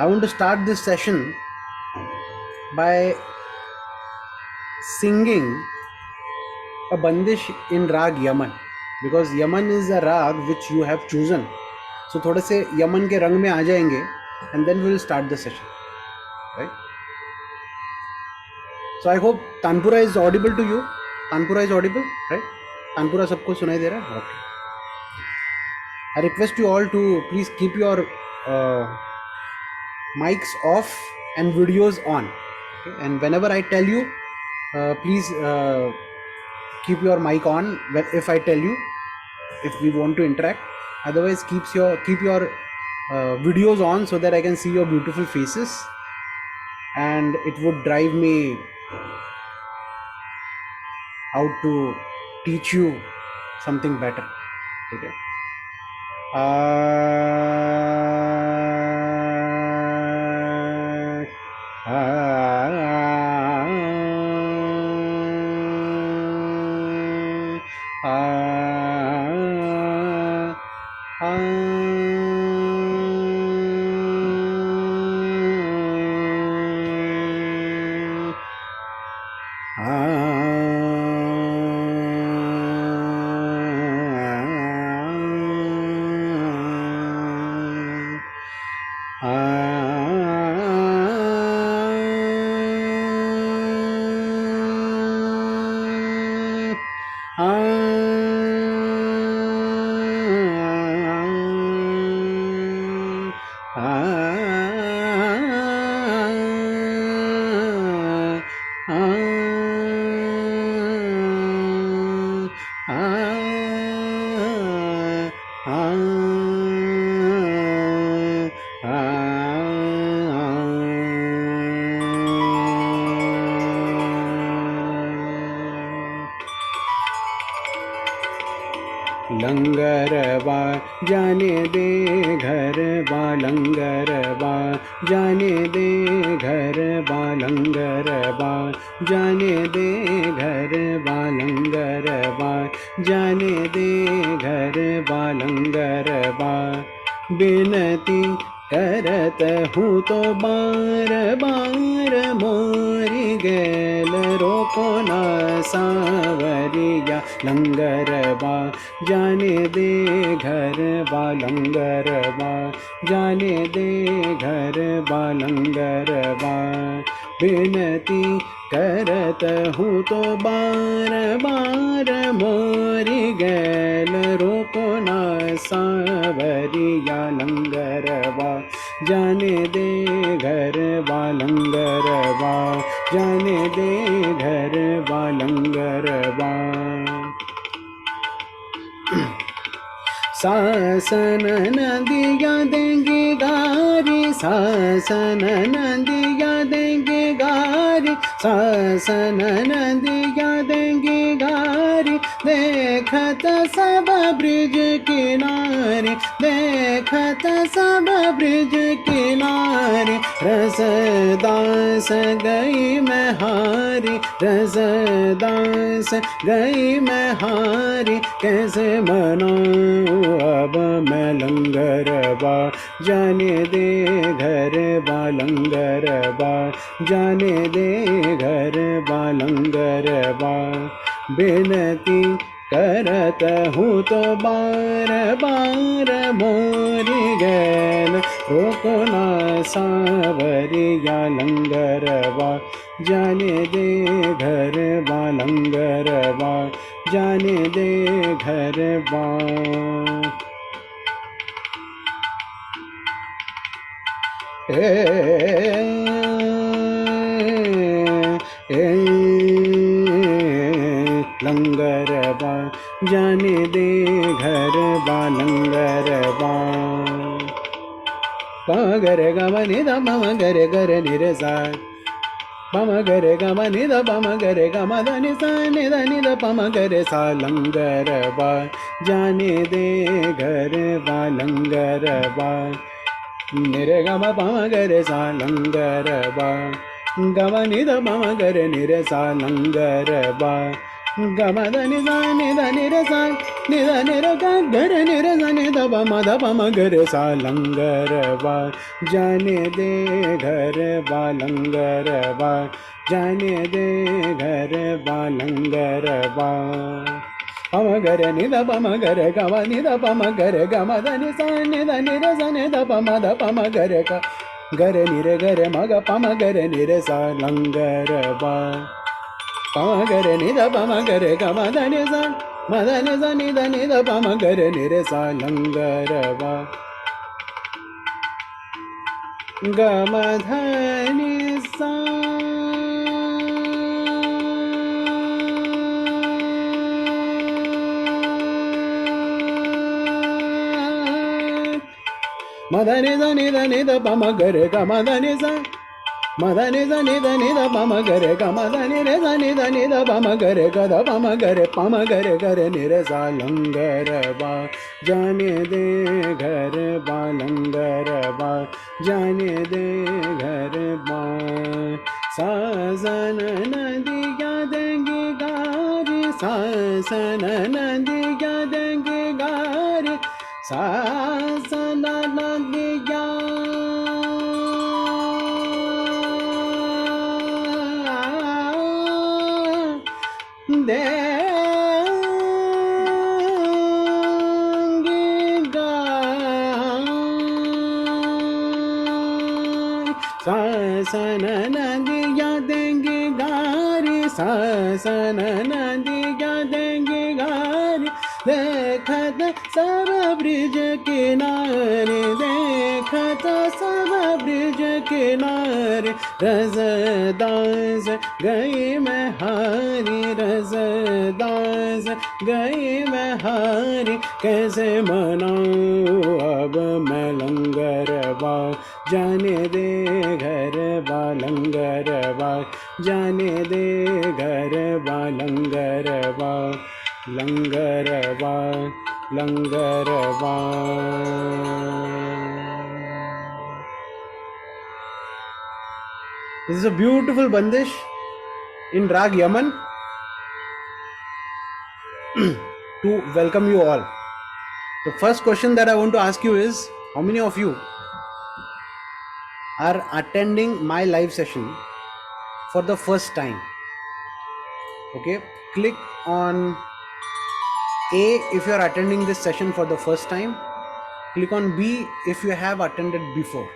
I want to start this session by singing a bandish in rag Yaman, because Yaman is a rag which you have chosen. So थोड़े से Yemen के रंग में आ जाएंगे and then we will start the session, right? So I hope Tanpura is audible to you. Tanpura is audible, right? Tanpura सबको सुनाई दे रहा है? Okay. I request you all to please keep your mics off and videos on. Okay? And whenever I tell you, please keep your mic on if I tell you, if we want to interact. Otherwise, keep your videos on so that I can see your beautiful faces, and it would drive me out to teach you something better. Okay. लंगरवा जाने दे घरवा, लंगरवा जाने दे घरवा, लंगरवा जाने दे घरवा, लंगरवा जाने दे घरवा, लंगरवा बिनती करत हूँ तो बार बार मोरी गैल रोको ना सांवरिया, लंगरवा जाने दे घरवा, लंगरवा जाने दे घरवा, लंगरवा बिनती करत हूँ तो बार बार मोरी गैल रोको ना सांवरिया, लंगरवा जाने दे घरवा, लंगरवा जाने दे घरवा, लंगरवा सासन नदिया देंगे गारी, सासन नदिया देंगे गारी, सासन नदिया देंगे गारी, देखत सब ब्रिज किनारे, देखत सब ब्रिज किनारे, रसदास गई मैं हारी, रसदास गई मैं हारी, कैसे मनाऊं अब मैं लंगरवा जाने दे घरवा, लंगरवा जाने दे घरवा, लंगरवा बिनती करत हूँ तो बार बार मोरी गैल रोको ना सांवरिया, लंगरवा जाने दे घरवा, लंगरवा जाने दे घरवा। लंगरवा जाने दे घरवा, लंगरवा पगरे गमनि द मम गरे गरे निरे सा, पम गरे गमनि द पम गरे गम धनि सा नि द नि द पम गरे सा, लंगरवा जाने दे घरवा, लंगरवा निरे गम पम गरे सा, लंगरवा गमनि द पम गरे निरे सा, लंगरवा ग म ध नि सा नि ध नि रे सा नि ध नि रे ग ग रे नि रे सा नि ध प म ग रे सा लंगरवा जाने दे घर लंगरवा जाने दे घर लंगरवा पम गर नि ध पम गर ग म नि ध पम गर ग म ध नि सा नि ध नि रे सा नि ध पम गर ग गर नि रे गर म ग पम गर नि रे सा लंगरवा पम गर नि ध पम गर ग म ध नि सा म ध नि सा नि ध नि ध पम गर नि रे सा लंगरवा ग म ध नि सा म ध नि ध नि ध नि ध पम गर ग म ध नि सा म ध नि ध नि ध नि ध पम गर ग म ध नि रे सा नि ध नि ध पम गर ग ध पम गर नि रे सा लंगरवा जाने दे घर लंगरवा जाने दे घर बा सासन नदिया देंगे गारी सासन नदिया देंगे गारी सासन नदिया सासन नदिया देंगे गारी सासन नदिया देंगे गारी देखत सब ब्रिज किनारे देखत सब ब्रिज किनारे रसदास गई मैं हारी रसदास गई मैं हारी कैसे मनाऊं अब मैं लंगरवा जाने दे घर लंगरवा जाने दे घर लंगरवा लंगरवा लंगरवा This is a beautiful bandish in Rag Yaman to welcome you all. The first question that I want to ask you is, how many of you are attending my live session for the first time? Okay, click on A if you are attending this session for the first time. Click on B if you have attended before.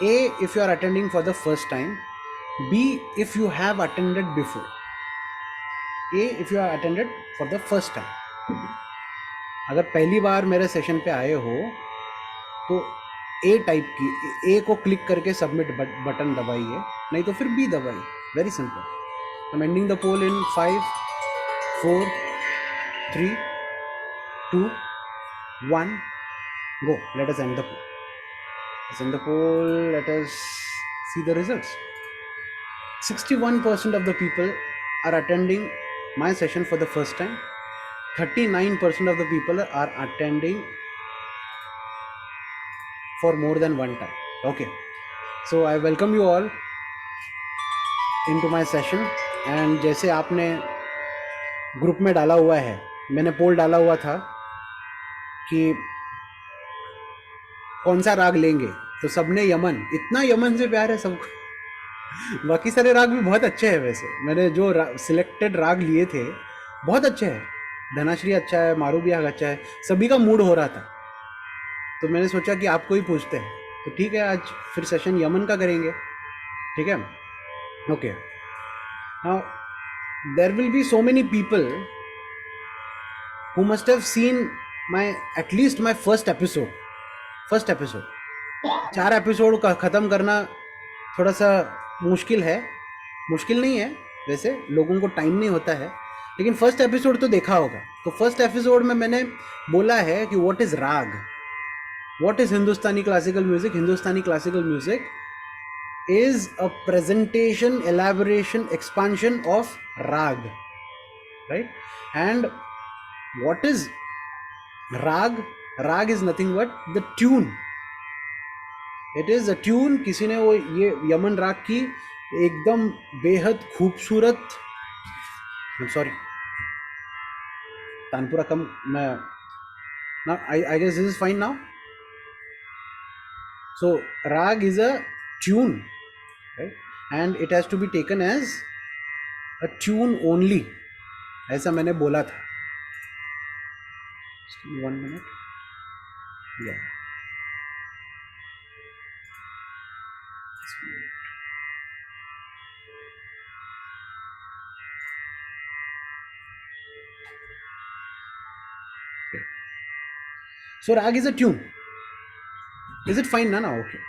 A if you are attending for the first time. B if you have attended before. A if you are attended for the first time. अगर पहली बार मेरे session पे आए हो तो ए type की ए को click करके सबमिट बटन दबाइए, नहीं तो फिर बी दबाइए. Very simple. I am ending the poll in 5 4 3 2 1 go. Let us end the poll. Let's end the poll. Let us see the results. 61% of the people are attending my session for the first time. 39% of the people are attending for more than one time. Okay, so I welcome you all into my session. And जैसे आपने group में डाला हुआ है, मैंने पोल डाला हुआ था कि कौन सा राग लेंगे, तो सबने यमन, इतना यमन से प्यार है सबको. बाकी सारे राग भी बहुत अच्छे हैं. वैसे मैंने जो सिलेक्टेड राग लिए थे बहुत अच्छे हैं. धनाश्री अच्छा है, मारू बिहाग अच्छा है, सभी का मूड हो रहा था. तो मैंने सोचा कि आपको ही पूछते हैं. तो ठीक है, आज फिर सेशन यमन का करेंगे. ठीक है, okay. Now there will be so many people who must have seen my at least my first episode. 4 episode का ख़त्म करना थोड़ा सा मुश्किल है. मुश्किल नहीं है, वैसे लोगों को टाइम नहीं होता है, लेकिन फर्स्ट एपिसोड तो देखा होगा. तो फर्स्ट एपिसोड में मैंने बोला है कि व्हाट इज़ राग, what is Hindustani classical music. Hindustani classical music is a presentation, elaboration, expansion of rag, right? And what is rag? Rag is nothing but the tune. It is a tune. किसी ने वो ये Yemen राग की एकदम बेहद खूबसूरत, I'm sorry, tanpura कम मैं now I guess this is fine now. So rag is a tune, right, and it has to be taken as a tune only, ऐसा मैंने बोला था. Just give me 1 minute. Yeah. Okay. So rag is a tune. Is it fine now? Okay.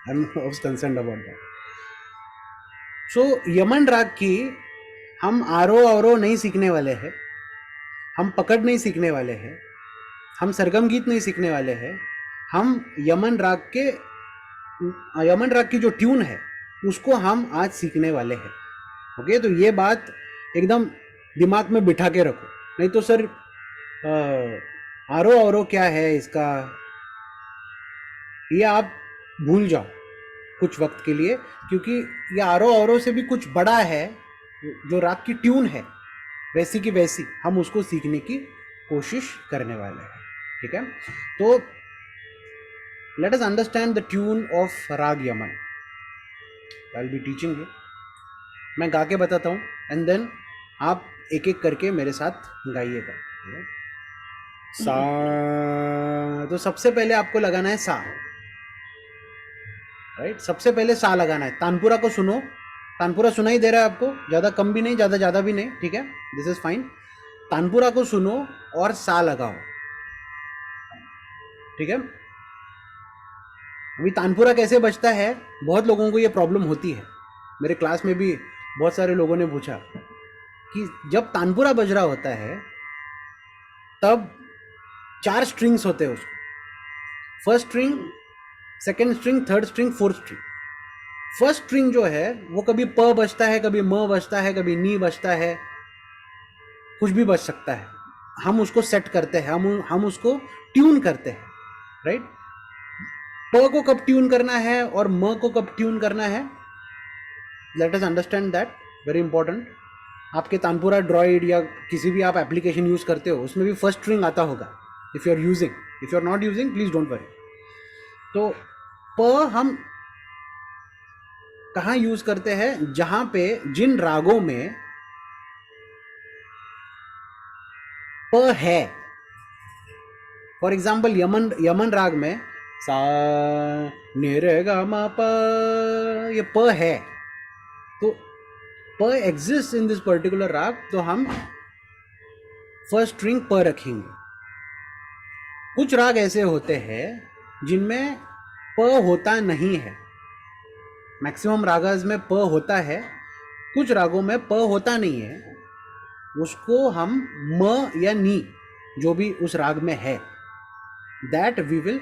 I was concerned about that. So Yemen राग की हम आरो औरो नहीं सीखने वाले हैं, हम पकड़ नहीं सीखने वाले हैं, हम सरगम गीत नहीं सीखने वाले हैं. हम यमन राग की जो ट्यून है उसको हम आज सीखने वाले हैं. ओके, तो ये बात एकदम दिमाग में बिठा के रखो, नहीं तो सर आरो औरो क्या है इसका, ये आप भूल जाओ कुछ वक्त के लिए, क्योंकि ये आरो औरो से भी कुछ बड़ा है. जो राग की ट्यून है वैसी की वैसी हम उसको सीखने की कोशिश करने वाले हैं. ठीक है, तो let us understand the tune of raag Yaman. I will be teaching you. मैं गा के बताता हूँ एंड देन आप एक एक करके मेरे साथ गाइएगा. सा, तो सबसे पहले आपको लगाना है सा, राइट. सबसे पहले सा लगाना है. तानपुरा को सुनो, तानपुरा सुनाई दे रहा है आपको, ज़्यादा कम भी नहीं, ज़्यादा भी नहीं. ठीक है, दिस इज फाइन. तानपुरा को सुनो और सा लगाओ. ठीक है, अभी तानपुरा कैसे बजता है, बहुत लोगों को ये प्रॉब्लम होती है. मेरे क्लास में भी बहुत सारे लोगों ने पूछा कि जब तानपुरा बज रहा होता है तब 4 स्ट्रिंग्स होते हैं उसको. First string, second string, third string, fourth string. First string जो है वो कभी प बजता है, कभी म बजता है, कभी नी बजता है, कुछ भी बज सकता है. हम उसको सेट करते हैं, हम उसको ट्यून करते हैं, राइट. प को कब ट्यून करना है और म को कब ट्यून करना है, late us understand that, very important. आपके तानपुरा ड्रॉइड या किसी भी आप एप्लीकेशन यूज करते हो उसमें भी फर्स्ट स्ट्रिंग आता होगा. If you are using, if you are not using please don't worry. तो प हम कहाँ यूज करते हैं, जहां पे जिन रागों में प है. फॉर एग्जाम्पल यमन राग में सा नि रे गा मा प, ये प है, तो प एग्जिस्ट इन दिस पर्टिकुलर राग, तो हम फर्स्ट स्ट्रिंग प रखेंगे. कुछ राग ऐसे होते हैं जिनमें प होता नहीं है. मैक्सिमम रागज में प होता है, कुछ रागों में प होता नहीं है. उसको हम म या नी जो भी उस राग में है, that we will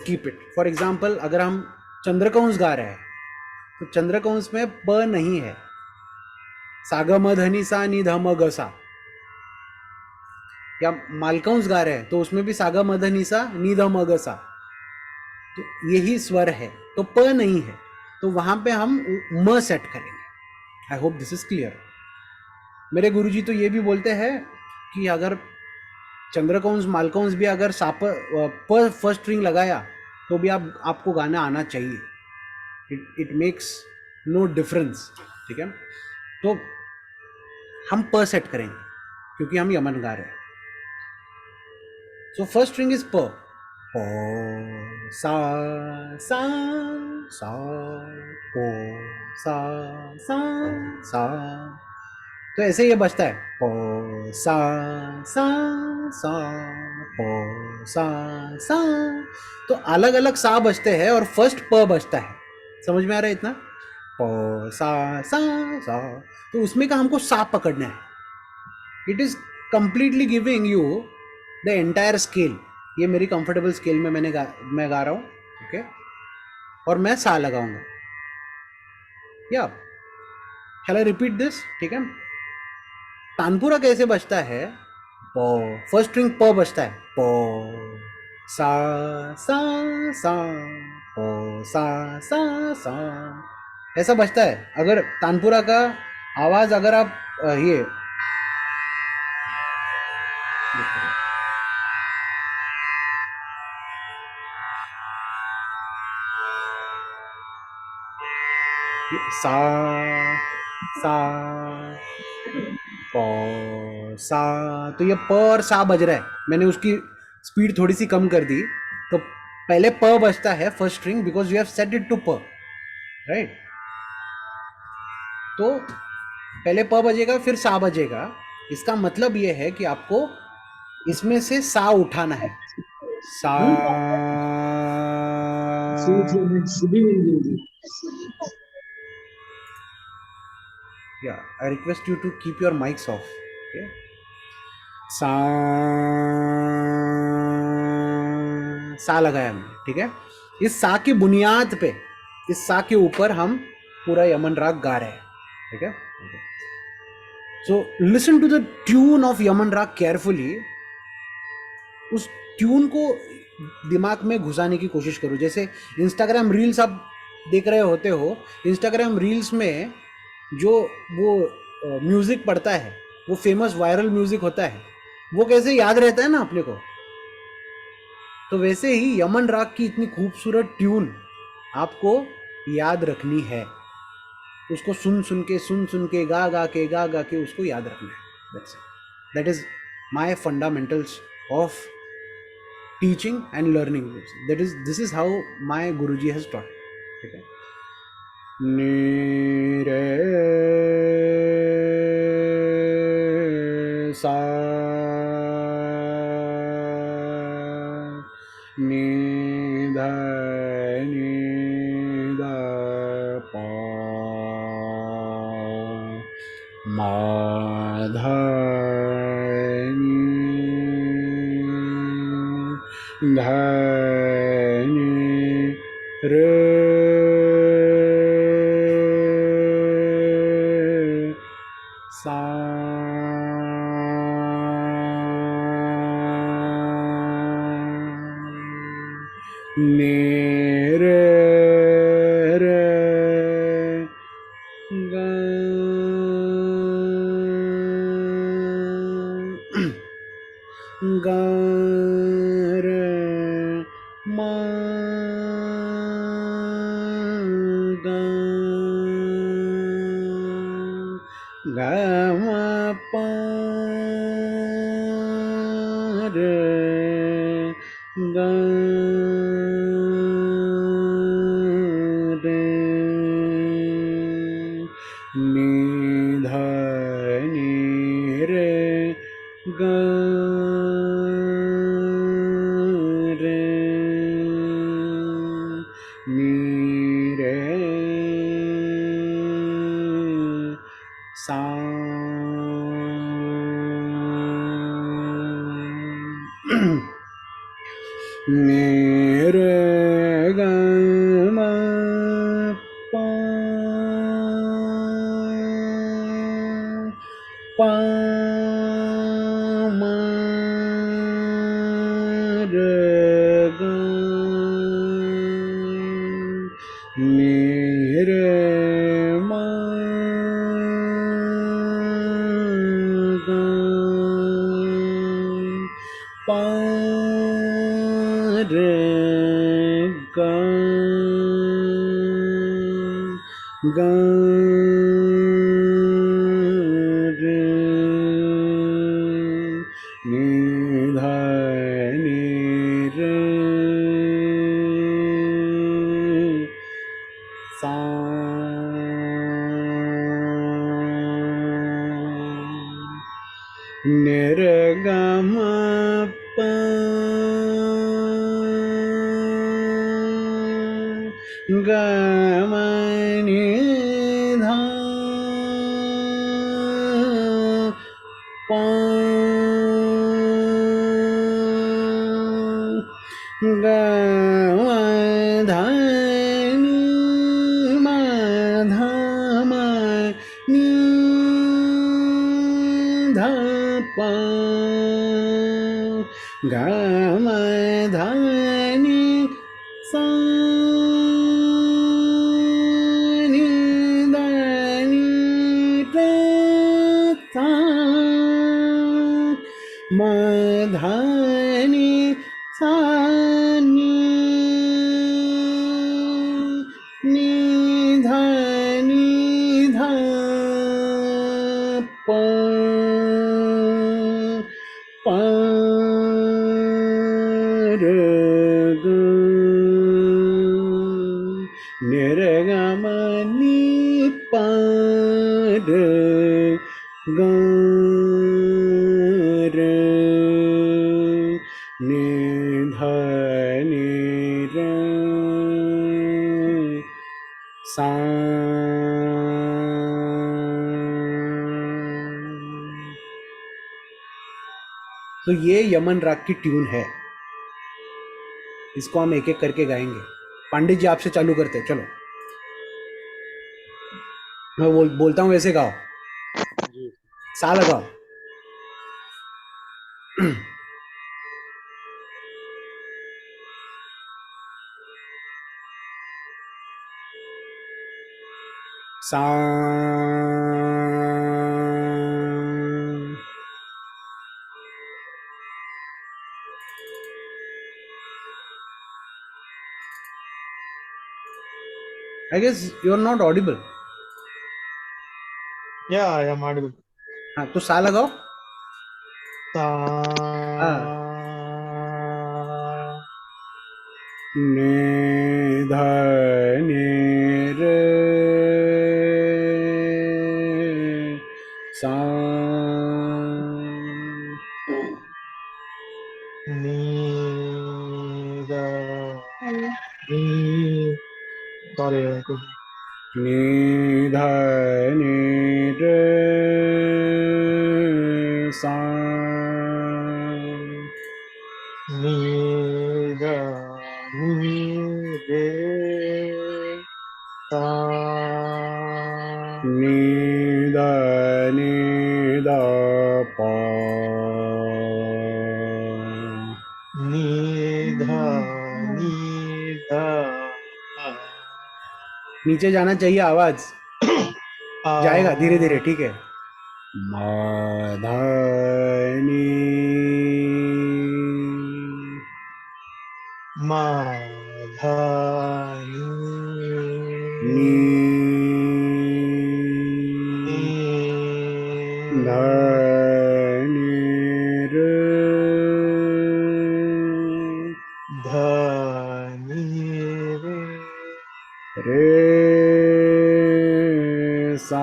keep it. For example अगर हम चंद्रकंस गा रहे हैं तो चंद्रकंस में प नहीं है. सागा म धनी सा नी ध म ग सा. या मालकंस गा रहे हैं तो उसमें भी सागा म धनी सा नी ध म ग सा, तो यही स्वर है, तो प नहीं है, तो वहां पे हम म सेट करेंगे. I hope this is clear. मेरे गुरुजी तो ये भी बोलते हैं कि अगर चंद्रकंस मालकंस भी अगर साप प फर्स्ट स्ट्रिंग लगाया तो भी आपको गाना आना चाहिए. It makes no difference. ठीक है, तो हम प सेट करेंगे क्योंकि हम यमन गा रहे हैं. सो फर्स्ट स्ट्रिंग इज प. प सा सा सा प सा सा सा. तो ऐसे ये बजता है प सा सा सा प सा सा. तो अलग अलग सा बजते हैं और फर्स्ट प बजता है. समझ में आ रहा है इतना? प सा सा सा. तो उसमें का हमको सा पकड़ना है. It is completely giving you the entire scale. ये मेरी कंफर्टेबल स्केल में मैं गा रहा हूँ. ओके, और मैं सा लगाऊंगा. या शैल आई रिपीट दिस? ठीक है, तानपुरा कैसे बजता है, प फर्स्ट स्ट्रिंग प बजता है, प सा सा सा प सा सा सा, ऐसा बजता है. अगर तानपुरा का आवाज अगर आप ये सा सा प सा, तो ये प और सा बज रहा है, मैंने उसकी स्पीड थोड़ी सी कम कर दी, तो पहले प बजता है first string because you have set it to प, राइट। तो पहले प बजेगा फिर सा बजेगा, इसका मतलब ये है कि आपको इसमें से सा उठाना है, सा। Yeah, I request you to keep your mics off. Okay. सा लगाया हमने, ठीक है। इस सा की बुनियाद पे, इस सा के ऊपर हम पूरा यमन राग गा रहे हैं, ठीक है। So listen to the tune of Yaman raga carefully, उस ट्यून को दिमाग में घुसाने की कोशिश करो। जैसे इंस्टाग्राम रील्स आप देख रहे होते हो, इंस्टाग्राम रील्स में जो वो म्यूजिक पड़ता है, वो फेमस वायरल म्यूजिक होता है, वो कैसे याद रहता है ना अपने को, तो वैसे ही यमन राग की इतनी खूबसूरत ट्यून आपको याद रखनी है, उसको सुन सुन के गा के उसको याद रखना है। That is my fundamentals of teaching and learning. This is how my Guruji has taught, ठीक है। नी रे सा, नी ध नी ध प, मा ध नी ध नी रे सा, नी रे रे गा, गा रे मा गा, गा मा पा रे गा रे, नी ध नी रे गा रे, नी रे सा, नी रे गा मा पा, पा मा रे गा, नी रे मा गा, पा रे गा, गा रे, नी ध नी रे सा, नि रे गा मा पा, गा मा नि धा पा, गा मा धा नि मा धा मा नि धा पा, गा मा धा नि सा, नि धा नि धा सा, मा धनी सा नी नी धनी ध प प र ग नि र ग म नि प र ग र नि ध नि र सा। तो ये यमन राग की ट्यून है, इसको हम एक एक करके गाएंगे। पंडित जी आपसे चालू करते हैं, चलो मैं बोलता हूँ वैसे गाओ, सा लगाओ। सा I guess you are not audible. Yeah, I am audible. हाँ तो सा लगाओ। सा हाँ ने ध ने रे सा नी दा नी sorry uncle. नि ध नि रे सा नी दा नी रे सा नि ध नि ध प नी धा नी धा नीचे जाना चाहिए आवाज, जाएगा धीरे धीरे, ठीक है। मा ध नि मा धा नी ध नि रे धा नी रे सा।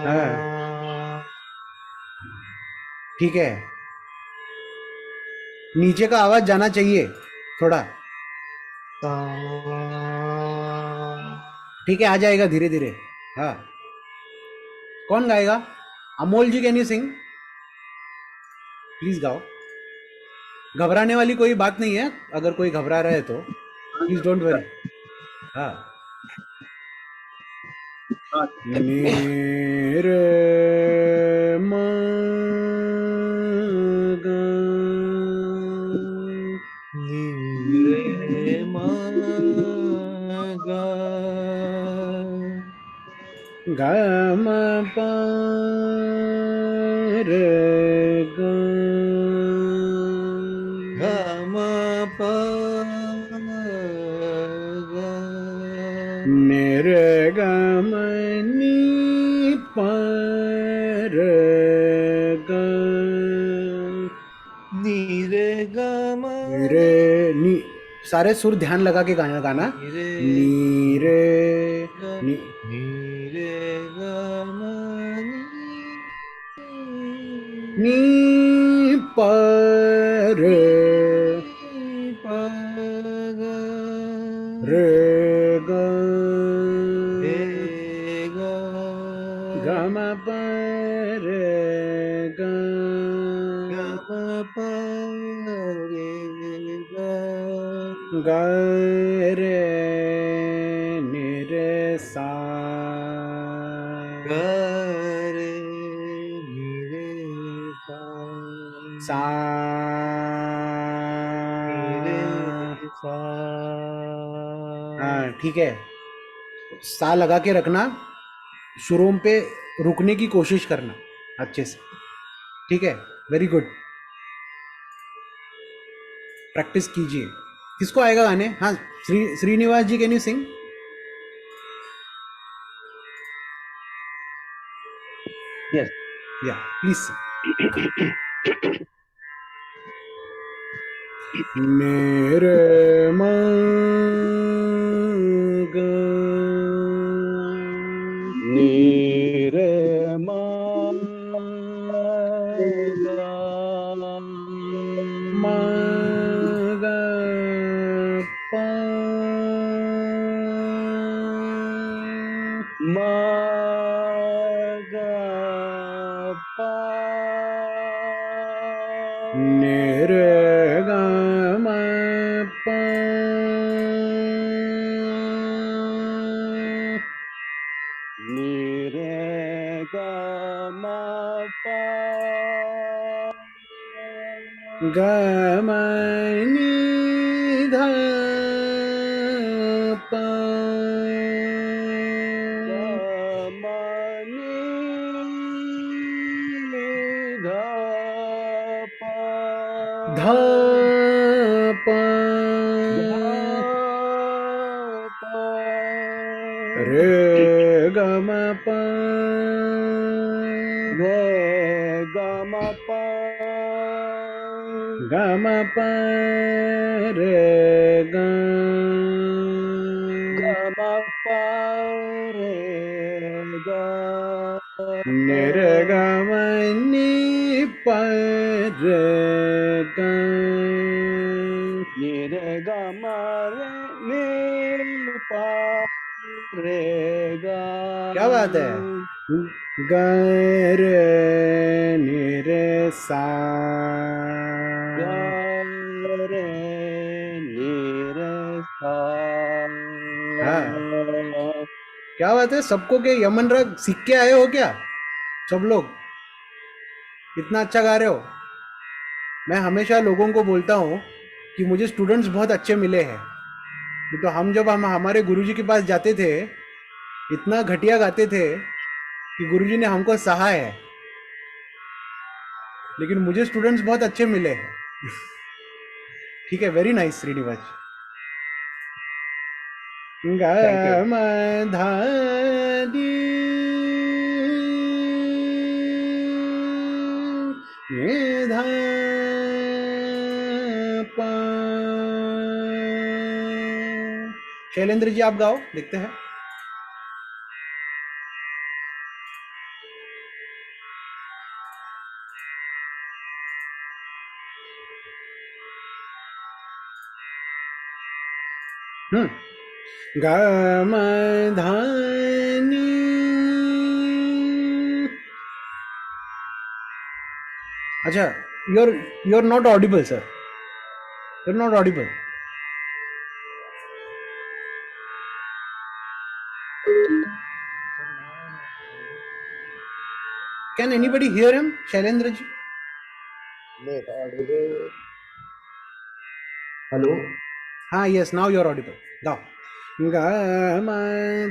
हाँ, ठीक है, नीचे का आवाज जाना चाहिए थोड़ा, ठीक है, आ जाएगा धीरे धीरे। हाँ, कौन गाएगा? अमोल जी, कैन यू सिंग? प्लीज गाओ। घबराने वाली कोई बात नहीं है, अगर कोई घबरा रहा है तो प्लीज डोंट वरी। हाँ, नि रे म ग नी रे मा गा ग म प रे ग ग म प गा नि रे ग म नि प रे ग नी रे ग म नि रे नी, सारे सुर ध्यान लगा के गाना गाना। नी रे नी रे ग नी नी रे ग म नी प रे प ग रे ग रे ग ग म प रे ग ग म प रे ग ग रे नि रे सा। ग रे नी रे सा सा नी रे सा। हाँ, ठीक है, सा लगा के रखना, शुरू पे रुकने की कोशिश करना अच्छे से। ठीक है, वेरी गुड, प्रैक्टिस कीजिए। किसको आएगा गाने? हाँ, श्रीनिवास जी, कैन यू सिंग? Yes. या प्लीज। मेरे मग मग पा निरे ग म प ग म नि ध प ध प रे ग म प ग म प रे ग निरे ग म नि प रे ग। क्या बात है? ग रे नि रे सा। हाँ, क्या बात है? सबको के यमन राग सीख के आए हो क्या सब लोग? इतना अच्छा गा रहे हो। मैं हमेशा लोगों को बोलता हूँ कि मुझे स्टूडेंट्स बहुत अच्छे मिले हैं। नहीं तो हम जब हमारे गुरुजी के पास जाते थे, इतना घटिया गाते थे कि गुरुजी ने हमको सहा है। लेकिन मुझे स्टूडेंट्स बहुत अच्छे मिले हैं। ठीक है, वेरी नाइस श्रीनिवास। ग Thank you. म ध नि ध प। शैलेंद्र जी, आप गाओ, देखते हैं। ग म ध नि। अच्छा, you're not audible, sir. You're not audible. Can anybody hear him, Shailendra ji? Not audible. Hello. हाँ, yes, now you're audible. गाओ। ग म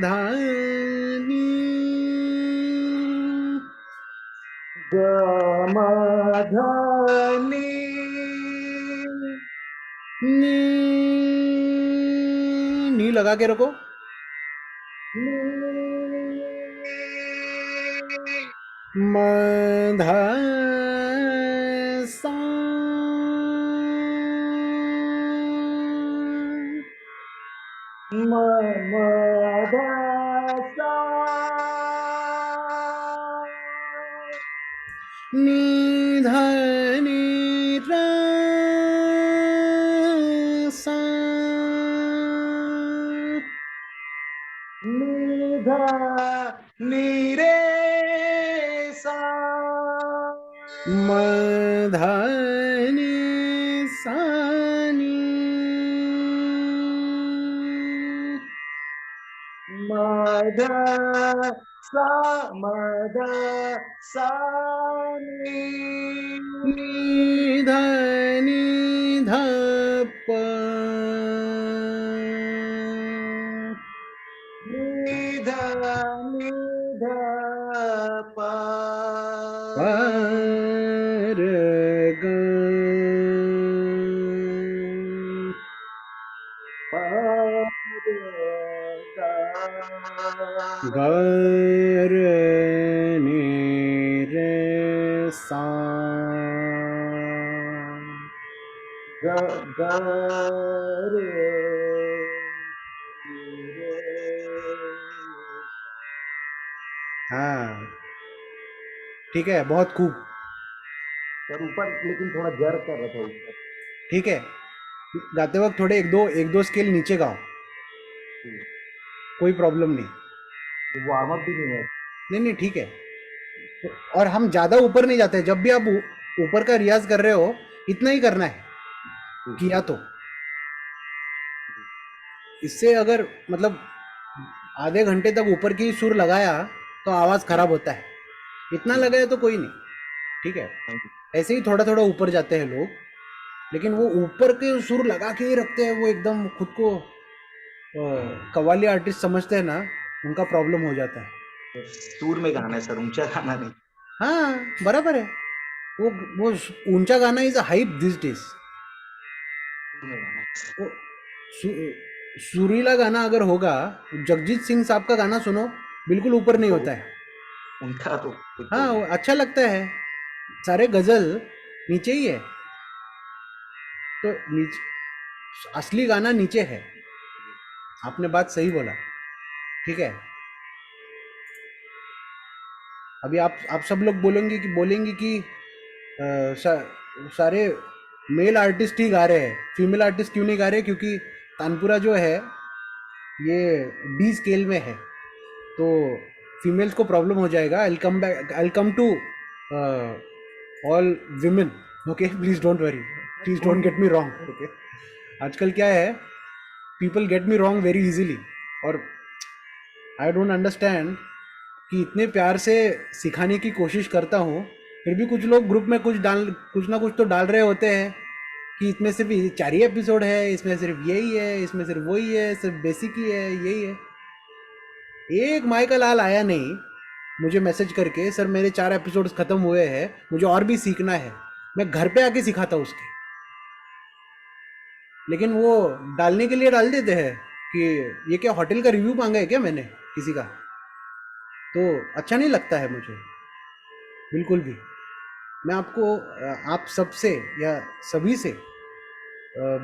ध नि Gamadhani. नि नी लगा के रखो। म ध सा। Mamadasa. नि ध नि र सा। Nidha Niresa. म ध नि सा नि। Madha Samadha Sani. नि ध नि ध प। Nidha Nidha प Pa ग रे नि रे सा हाँ ठीक है, बहुत खूब। सर ऊपर लेकिन थोड़ा जर कर रहा था ऊपर। ठीक है, गाते वक्त थोड़े एक दो स्केल नीचे गाओ, कोई प्रॉब्लम नहीं। वार्म अप भी नहीं है। नहीं नहीं ठीक है, और हम ज़्यादा ऊपर नहीं जाते। जब भी आप ऊपर का रियाज कर रहे हो इतना ही करना है, किया तो। इससे अगर मतलब आधे घंटे तक ऊपर की सुर लगाया तो आवाज़ खराब होता है, इतना लगाया तो कोई नहीं, ठीक है। ऐसे ही थोड़ा थोड़ा ऊपर जाते हैं लोग, लेकिन वो ऊपर के सुर लगा के ही रखते हैं, वो एकदम खुद को कव्वाली आर्टिस्ट समझते हैं ना, उनका प्रॉब्लम हो जाता है। सूर में गाना है सर, ऊंचा गाना नहीं। हाँ बराबर है, वो ऊंचा गाना is a hype this days. सूर में गाना है। वो सुरीला गाना अगर होगा, जगजीत सिंह साहब का गाना सुनो, बिल्कुल ऊपर नहीं होता है। उनका तो हाँ वो अच्छा लगता है, सारे गजल नीचे ही है, तो नीचे असली गाना नीचे है। आपने बात सही बोला, ठीक है। अभी आप सब लोग बोलेंगे कि सारे मेल आर्टिस्ट ही गा रहे हैं, फीमेल आर्टिस्ट क्यों नहीं गा रहे? क्योंकि तानपुरा जो है ये डी स्केल में है, तो फीमेल्स को प्रॉब्लम हो जाएगा। I come to all women, okay, please don't worry, please don't get me wrong, okay. आजकल क्या है, people get me wrong very easily, और आई डोंट अंडरस्टैंड कि इतने प्यार से सिखाने की कोशिश करता हूँ, फिर भी कुछ लोग ग्रुप में कुछ ना कुछ तो डाल रहे होते हैं कि इसमें सिर्फ 4 ही एपिसोड है, इसमें सिर्फ यही है, इसमें सिर्फ वही है, सिर्फ बेसिक ही है, यही है। एक माइकल लाल आया नहीं मुझे मैसेज करके, सर मेरे 4 एपिसोड्स खत्म हुए हैं, मुझे और भी सीखना है। मैं घर पे आके सिखाता उसके, लेकिन वो डालने के लिए डाल देते हैं कि ये क्या होटल का रिव्यू मांगा है क्या मैंने किसी का, तो अच्छा नहीं लगता है मुझे बिल्कुल भी। मैं आपको आप सबसे या सभी से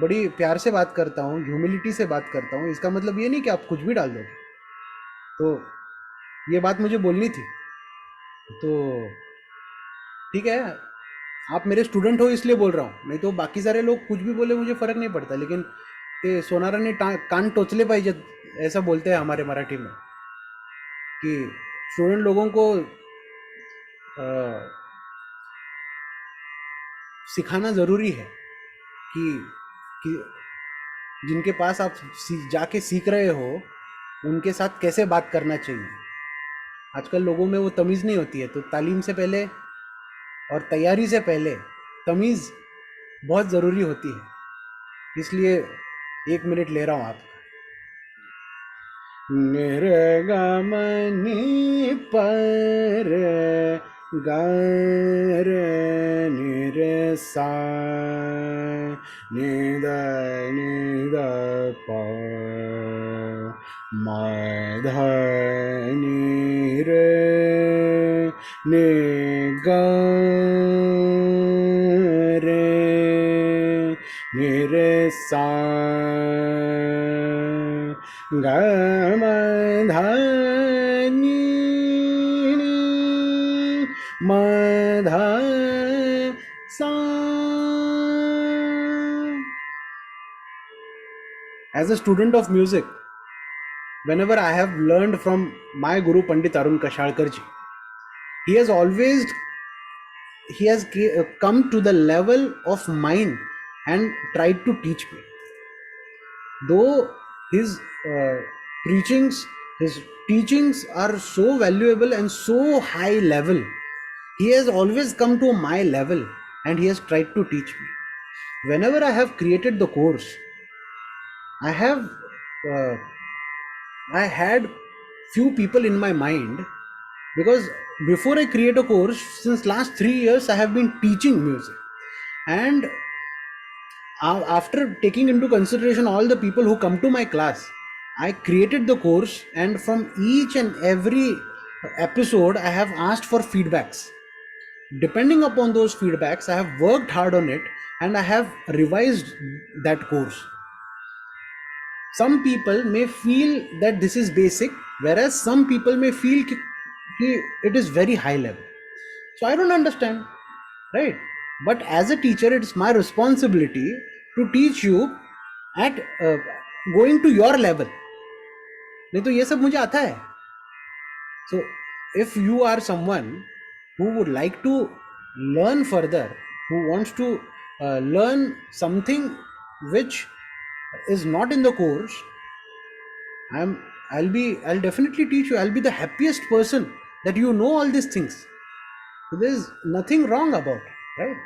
बड़ी प्यार से बात करता हूँ, ह्यूमिलिटी से बात करता हूँ। इसका मतलब ये नहीं कि आप कुछ भी डाल दोगे, तो ये बात मुझे बोलनी थी। तो ठीक है, आप मेरे स्टूडेंट हो इसलिए बोल रहा हूँ, नहीं तो बाकी सारे लोग कुछ भी बोले मुझे फ़र्क नहीं पड़ता। लेकिन ते सोनाराने कान टोचले पाहिजेत, ऐसा बोलते हैं हमारे मराठी में, कि स्टूडेंट लोगों को अ, सिखाना ज़रूरी है कि जिनके पास आप जाके सीख रहे हो उनके साथ कैसे बात करना चाहिए। आजकल लोगों में वो तमीज़ नहीं होती है, तो तालीम से पहले और तैयारी से पहले तमीज़ बहुत ज़रूरी होती है। इसलिए 1 मिनट ले रहा हूँ आपका। निर्गमनी पर गर निर सा निद निद प मध रे नि ग रे निर सा ग म ध नि म ध सा। As a student of music, whenever I have learned from my guru Pandit Arun Kashalkar ji, he has always come to the level of mind and tried to teach me. Though his preachings, his teachings are so valuable and so high level, he has always come to my level and he has tried to teach me. Whenever I have created the course, I have uh, I had few people in my mind, because before I create a course, since last 3 years I have been teaching music, and after taking into consideration all the people who come to my class, I created the course, and from each and every episode, I have asked for feedbacks. Depending upon those feedbacks, I have worked hard on it and I have revised that course. Some people may feel that this is basic, whereas some people may feel it is very high level. So I don't understand, right? But as a teacher, it's my responsibility to teach you at going to your level. नहीं तो ये सब मुझे आता है. So if you are someone who would like to learn further, who wants to learn something which is not in the course, I'll definitely teach you. I'll be the happiest person that you know all these things. So there's nothing wrong about it, right?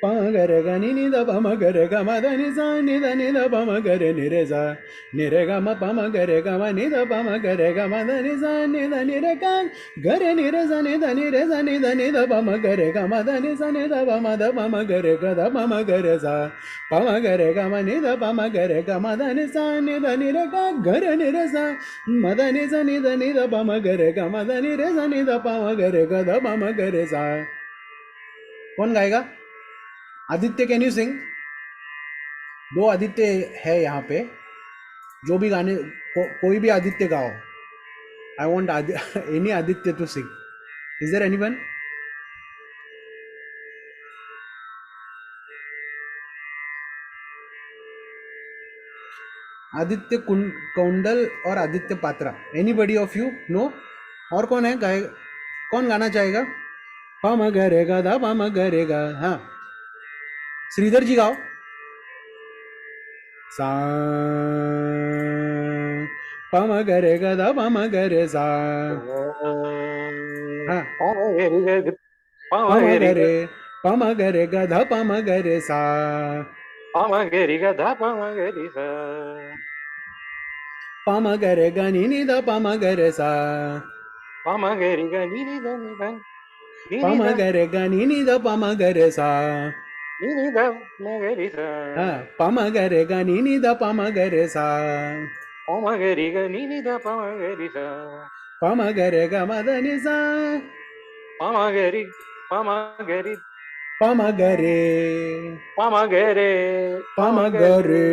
Pamagare ga ni ni da pamagare ga ma da ni sa ni da pamagare ni re sa ni re ga ma pamagare ga ma ni da pamagare ga ma da ni sa ni re ga gare ni re sa ni da ni da pamagare ga ma da ni sa ni da pamagare ga da pamagare sa pamagare ga ma ni da pamagare ga ma da ni sa ni re ga gare ni re sa ma da ni sa ni da pamagare ga ma da ni re sa ni da pamagare ga da pamagare sa. कौन गाएगा? Aditya, can you sing? दो आदित्य है यहाँ पे. जो भी गाने कोई भी आदित्य गाओ. I want any Aditya to sing. Is there anyone? Aditya Kaundal और Aditya Patra. Anybody of you? No? और कौन है गाएगा? कौन गाना चाहेगा? पमगरेगा दा पमगरेगा. हाँ, श्रीधर जी गाओ. सा पमगरेगा दा पमगरे सा. हाँ, पमगरे पमगरेगा धा पमगरे सा. पमगरेगा धा पमगरे सा. पमगरेगा नी दा पमगरे सा. पमगरेगा नी दा नी दा. पमगरेगा नी दा पमगरे सा. नी दा पमगरे सा. हाँ, पमगरेगा नी दा पमगरे सा. पमगरेगा नी दा पमगरे सा. पमगरेगा मदनि सा. पमगरे पमगरे पमगरे पमगरे पमगरे.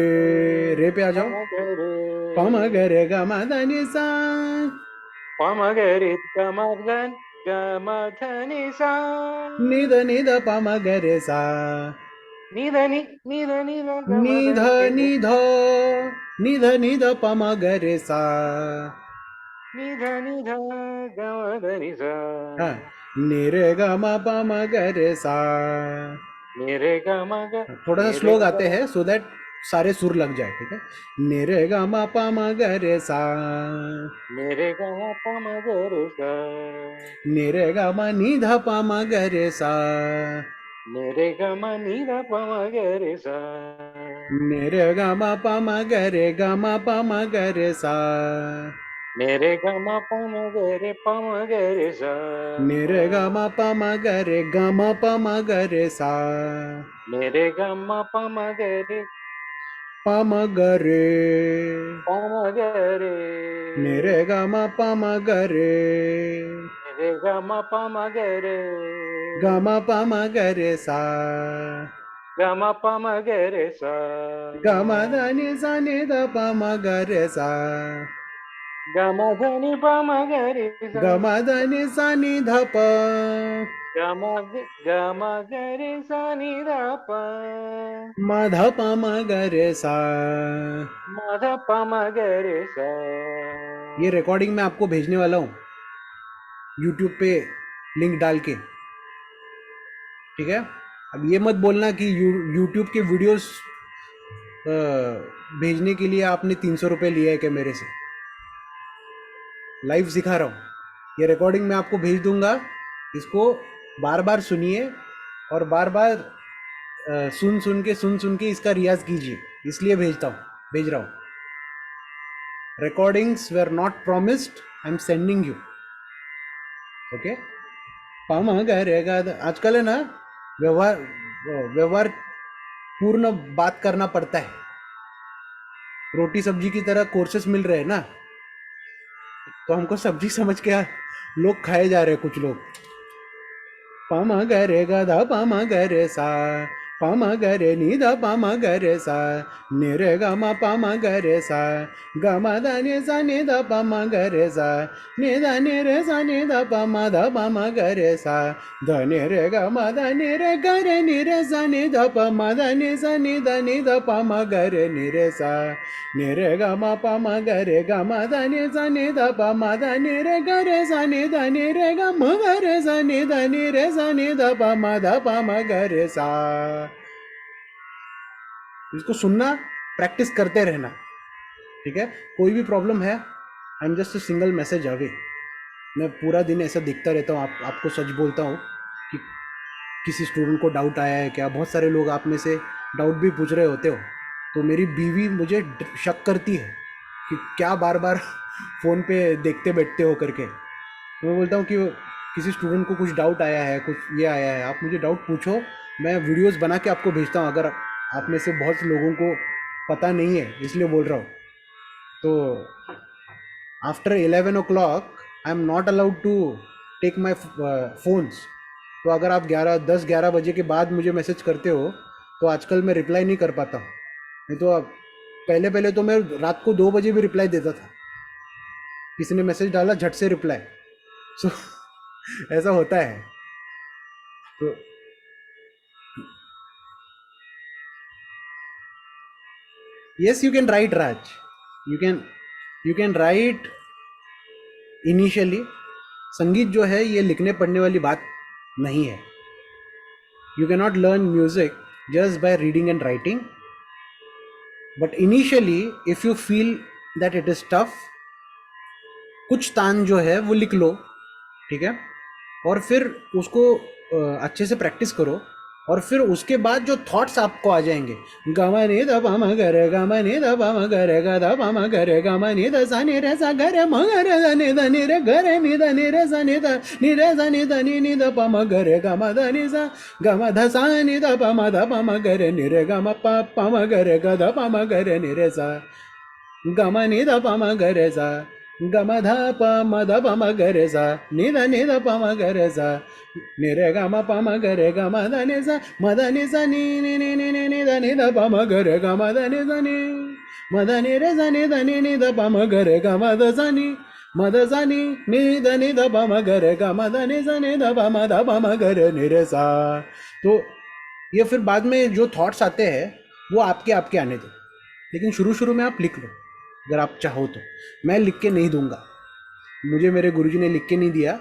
रे पे आ जाओ. पमगरे पमगरेगा मदनि सा. पमगरे कमदन गमधनि सा. निध पमगरे सा. निध निध निध पमगरे सा. निध निध गमधनि सा. हाँ, निरे गम पमगरे सा. मेरे गमग. थोड़ा सा स्लो गाते हैं सो दैट सारे सुर लग जाए. ठीक है? निरे गम पमगरे सा. मेरे गम पमगरे सा. निरे गम निध पमगरे सा. मेरे गम निध पमगरे सा. निरे गम पमगरे सा. मेरे गम पमगरे सा. निरे गम पमगरे सा. मेरे गम पमगरे पमगरे. पमगरे. निरे गम पमगरे. मेरे गम पमगरे. गम पमगरे सा. गम पमगरे सा. गम धनि सा नि ध पमगरे सा. गम धनि पमगरे सा. गम धनि सा नि ध प. गमगरे सा नि ध प. मध पमगरे सा. मध पमगरे सा. ये रिकॉर्डिंग मैं आपको भेजने वाला हूँ YouTube पे लिंक डाल के. ठीक है? अब ये मत बोलना कि YouTube के वीडियोस भेजने के लिए आपने 300 रुपये लिया है क्या मेरे से. लाइव सिखा रहा हूँ. ये रिकॉर्डिंग मैं आपको भेज दूंगा. इसको बार बार सुनिए और बार बार सुन के इसका रियाज कीजिए. इसलिए भेज रहा हूँ. Recordings were not promised. I am sending you. Okay? पमगरेगा. आजकल है ना व्यवहार व्यवहार पूर्ण बात करना पड़ता है। रोटी सब्जी की तरह कोर्सेस मिल रहे हैं ना, तो हमको सब्जी समझ के लोग खाए जा रहे हैं कुछ लोग। पामा गरे गदा पामा गरे सा, पामा गरे निदा पामा गरे सा, निरे गमा पामा गरे सा, गमा दा नि सा निदा पामा गरे सा, निदा निरे सा निदा पामा दा पामा गरे सा, ध निरे गमा दा निरे गरे निरे सा निदा पामा दा नि सा निदा निदा पामा गरे निरे सा, निरे गमा पामा गरे गमा दा नि सा निदा पामा दा निरे गरे सा निदा निरे गमा गरे सा निदा निरे सा निदा पामा दा पामा गरे सा। इसको सुनना, प्रैक्टिस करते रहना, ठीक है। कोई भी प्रॉब्लम है, I am just a single message away. मैं पूरा दिन ऐसा दिखता रहता हूँ, आपको सच बोलता हूँ कि किसी स्टूडेंट को डाउट आया है क्या। बहुत सारे लोग आप में से डाउट भी पूछ रहे होते हो, तो मेरी बीवी मुझे शक करती है कि क्या बार बार फ़ोन पे देखते बैठते हो करके। तो मैं बोलता हूँ कि किसी स्टूडेंट को कुछ डाउट आया है, कुछ ये आया है, आप मुझे डाउट पूछो, मैं वीडियोस बना के आपको भेजता हूँ। अगर आप में से बहुत से लोगों को पता नहीं है, इसलिए बोल रहा हूँ। तो after 11 o'clock I am not allowed to take my phones. तो अगर आप 10-11 बजे के बाद मुझे मैसेज करते हो तो आजकल मैं रिप्लाई नहीं कर पाता हूँ। नहीं तो पहले पहले तो मैं रात को 2 बजे भी रिप्लाई देता था। किसी ने मैसेज डाला, झट से रिप्लाई। सो ऐसा होता है। तो yes, you can write, Raj. You can write initially. संगीत जो है ये लिखने पढ़ने वाली बात नहीं है। You cannot learn music just by reading and writing. But initially, if you feel that it is tough, कुछ तान जो है वो लिख लो, ठीक है। और फिर उसको अच्छे से प्रैक्टिस करो, और फिर उसके बाद जो थॉट्स आपको आ जाएंगे, गामा ने द पामा गरे गामा ने द पामा गरे गा द पामा गरे गामा ने द सा नि रे सा गरे म गरे द नि द नि रे गरे नि द नि रे सा नि द नि रे सा नि द नि द पामा गरे गामा द नि सा गामा ध सा नि द पामा गरे नि रे गामा पामा गरे गा द पामा गरे नि रे सा गामा नि द पामा गरे सा गमा ध प म ध प म ग रे सा नि ध प म ग रे सा नि रे ग म प म ग रे ग म ध नि सा म ध नि सा नि नि नि नि नि नि ध नि ध प म ग रे ग म ध नि सा नि म ध नि रे सा नि ध नि नि ध प म ग रे ग म ध सा नि म ध सा नि ध नि ध प म ग रे ग म ध नि सा नि ध प म ग रे नि रे सा। तो ये फिर बाद में जो थॉट्स आते हैं वो आपके आपके आने दो, लेकिन शुरू शुरू में आप लिख लो अगर आप चाहो तो। मैं लिख के नहीं दूंगा, मुझे मेरे गुरुजी ने लिख के नहीं दिया,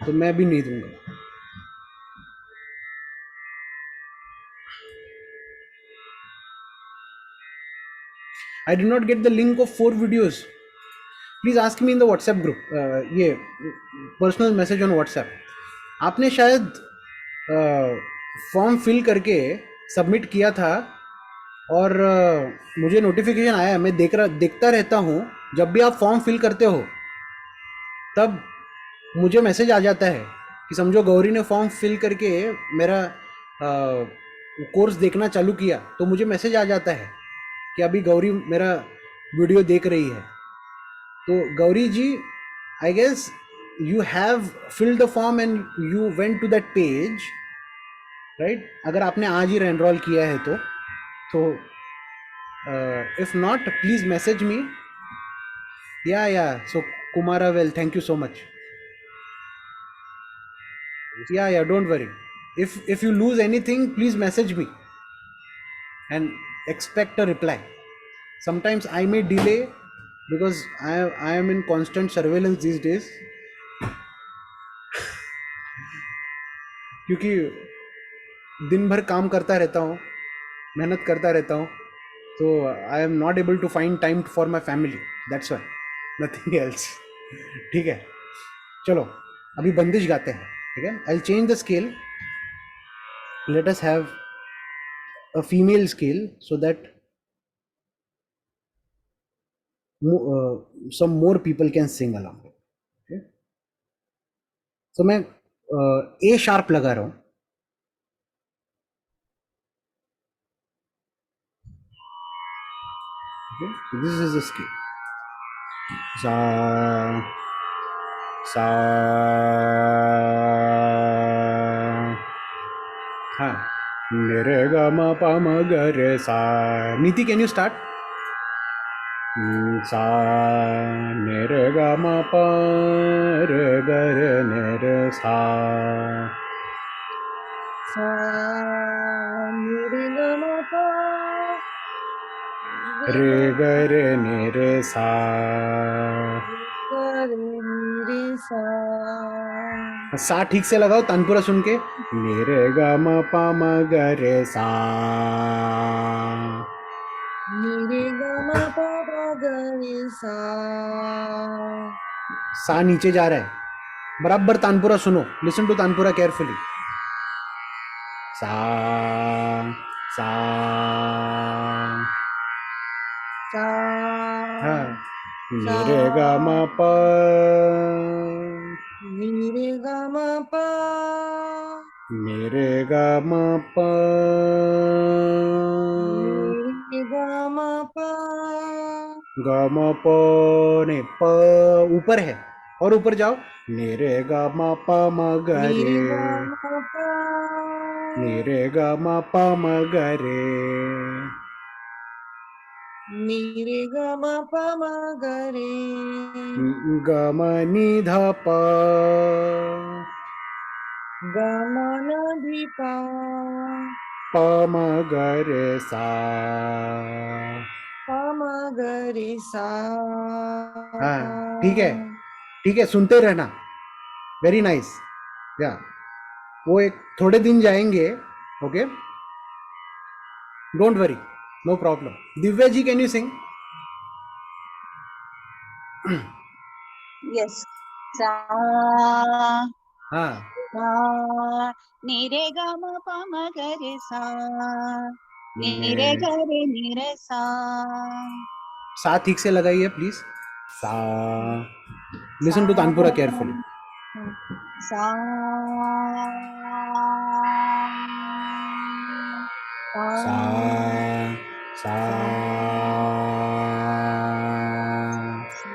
तो मैं भी नहीं दूंगा। आई did not get the link of 4 videos. Please ask me in the WhatsApp group, ये पर्सनल मैसेज ऑन व्हाट्सएप। आपने शायद फॉर्म फिल करके सबमिट किया था, और मुझे नोटिफिकेशन आया, मैं देखता रहता हूँ। जब भी आप फॉर्म फिल करते हो तब मुझे मैसेज आ जाता है कि समझो गौरी ने फॉर्म फिल करके मेरा कोर्स देखना चालू किया, तो मुझे मैसेज आ जाता है कि अभी गौरी मेरा वीडियो देख रही है। तो Gauri ji, I guess you have filled the form and you went to that page, right. अगर आपने आज ही एनरोल किया है तो if not please message me. Yeah so Kumara well, thank you so much. Yeah, don't worry. If you lose anything, please message me and expect a reply. Sometimes I may delay because I am in constant surveillance these days, क्योंकि दिन भर काम करता रहता हूँ, मेहनत करता रहता हूँ, तो I am not able to find time for my family, that's why, nothing else. ठीक है, चलो अभी बंदिश गाते हैं, ठीक है। I will change the scale, let us have a female scale so that some more people can sing along. Okay? So मैं A sharp लगा रहा हूँ, Okay, so this is the scale. Sa sa ha ne re ga ma pa ma ga re sa. Niti, can you start? Sa ne re ga ma pa re ga re ne re sa. Sa ni re ga ma pa Re ga re ne re sa. ga re ni re sa. सा ठीक से लगाओ, तानपुरा सुन के. ने रे गा म पा म ग रे सा. Ni re ga ma pa ga re sa. सा नीचे जा रहा है, बराबर तानपुरा सुनो. Listen to tanpura carefully. सा सा Sa हाँ. ने रे गा म पा. ni re ga ma pa ने रे गा म पा. ni re ga ma pa ग म प ने प ऊपर है, और ऊपर जाओ. ने रे गा म प म ग ni रे. re ga ma pa ने रे गा म प म ग रे. ni re ga ma pa ma ga re. ग म नि ध प. Ga ma na dhi pa प म ग रे सा. pa ma ga re sa. हाँ ठीक है, ठीक है, सुनते रहना. Very nice. या वो एक थोड़े दिन जाएंगे. Okay, don't worry, no problem. Divya ji, can you sing? Yes. Sa हाँ. sa ni re ga ma pa ma ga re sa ni re ga re ni re sa. सा ठीक से लगाइए प्लीज. सा. Listen to tanpura carefully. Sa सा सा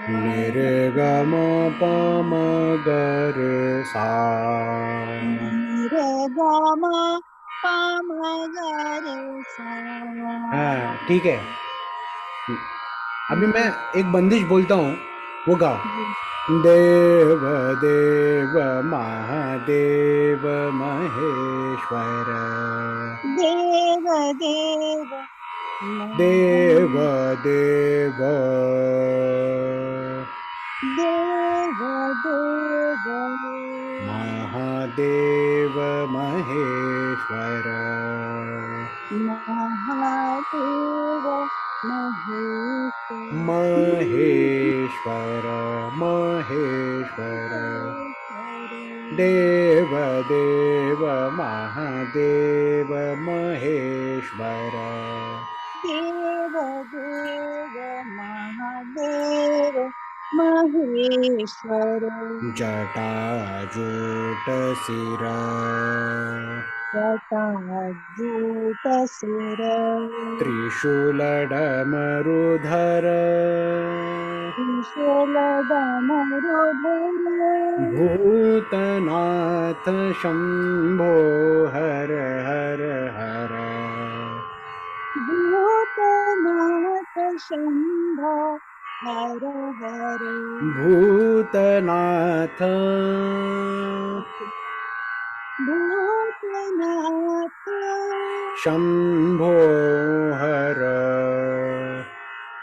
ने रे ग म प म ग रे सा. ni re ga ma pa ma ga re sa. हाँ ठीक है. अभी मैं एक बंदिश बोलता हूँ, वो गाओ. देव देव महादेव महेश्वर. देव देव देव देव देव देव महादेव महेश्वर. महादेव महेश्वर महेश्वर महेश्वर. देव देव महादेव महेश्वर. देव देव महादेव महेश्वर. जटाजूट शिर. जटाजूट शिर त्रिशूल डमरुधर. त्रिशूल डमरुधर भूतनाथ शंभो हर हर हर. भूतनाथ शंभो हर हर. भूतनाथ भूतनाथ शंभो हर.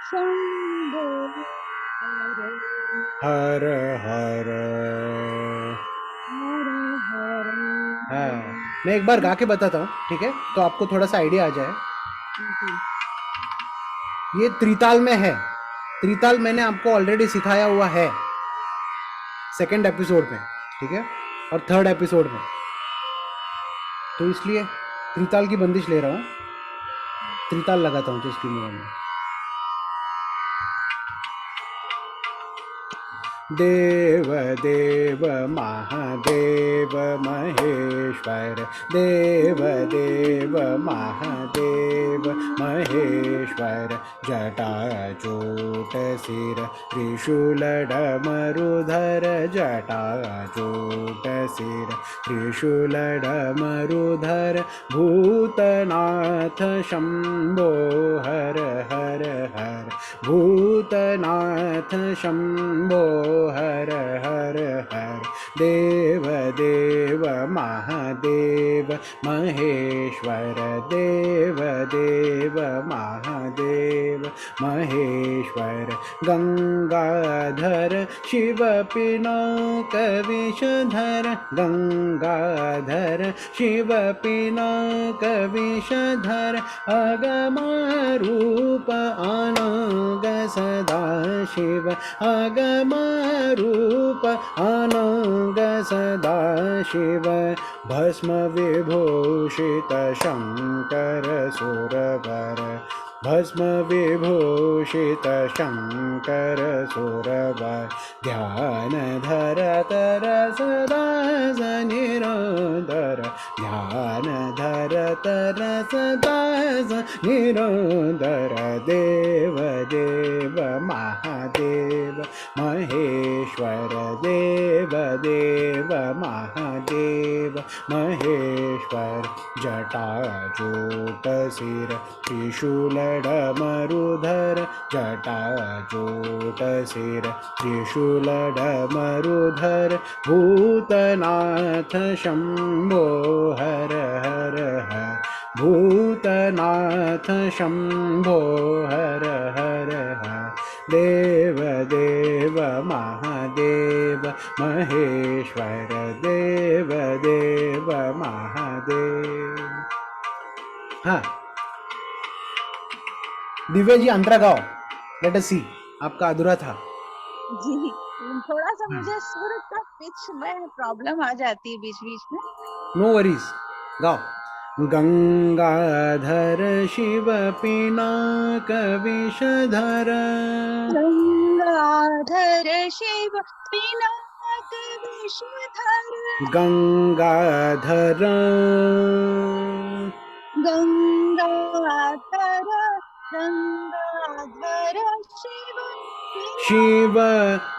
शंभो हर हर हर. हर हर. हाँ, मैं एक बार गा के बताता हूँ, ठीक है, तो आपको थोड़ा सा आइडिया आ जाए. ये त्रिताल में है. त्रिताल मैंने आपको ऑलरेडी सिखाया हुआ है सेकंड एपिसोड में, ठीक है, और थर्ड एपिसोड में. तो इसलिए त्रिताल की बंदिश ले रहा हूँ. त्रिताल लगाता हूँ जिसकी मुँह में. देव देव महादेव महेश्वर देव देव महादेव महेश्वर जटाजूट सिर त्रिशूलडमरुधर जटाजूट सिर त्रिशूलडमरुधर भूतनाथ शंभो हर हर हर भूतनाथ शंभो हर हर हर देव देव महादेव महेश्वर देव देव महादेव महेश्वर गंगाधर शिव पिनाक विषधर गंगाधर शिव पिनाक विषधर अगमारूप अनंग सदा शिव अगमारूप अनंग सदा शिव भस्म विभूषित शंकर सुरवर भस्म विभूषित शंकर सुरवर ध्यान धर तर सदा निरंतर ध्यान धर तर सदा निरंतर देव देव महादेव महेश्वर देव देव महादेव महेश्वर जटाजूट सिर त्रिशूलडमरुधर जटाजूट सिर त्रिशूलडमरुधर भूतनाथ शंभो हर हर हर भूतनाथ शंभो हर हर हर देव देव महादेव महेश्वर देव देव महादेव। हाँ दिव्या जी अंतरा गाओ, लेट अस सी, आपका अधूरा था। जी थोड़ा सा मुझे सुर का पिच में प्रॉब्लम आ जाती है बीच बीच में। नो वरीज, गाओ। गंगाधर शिव पिनाक विषधर गंगाधर शिव पिनाक विषधर गंगाधर गंगाधर गंगाधर शिव शिव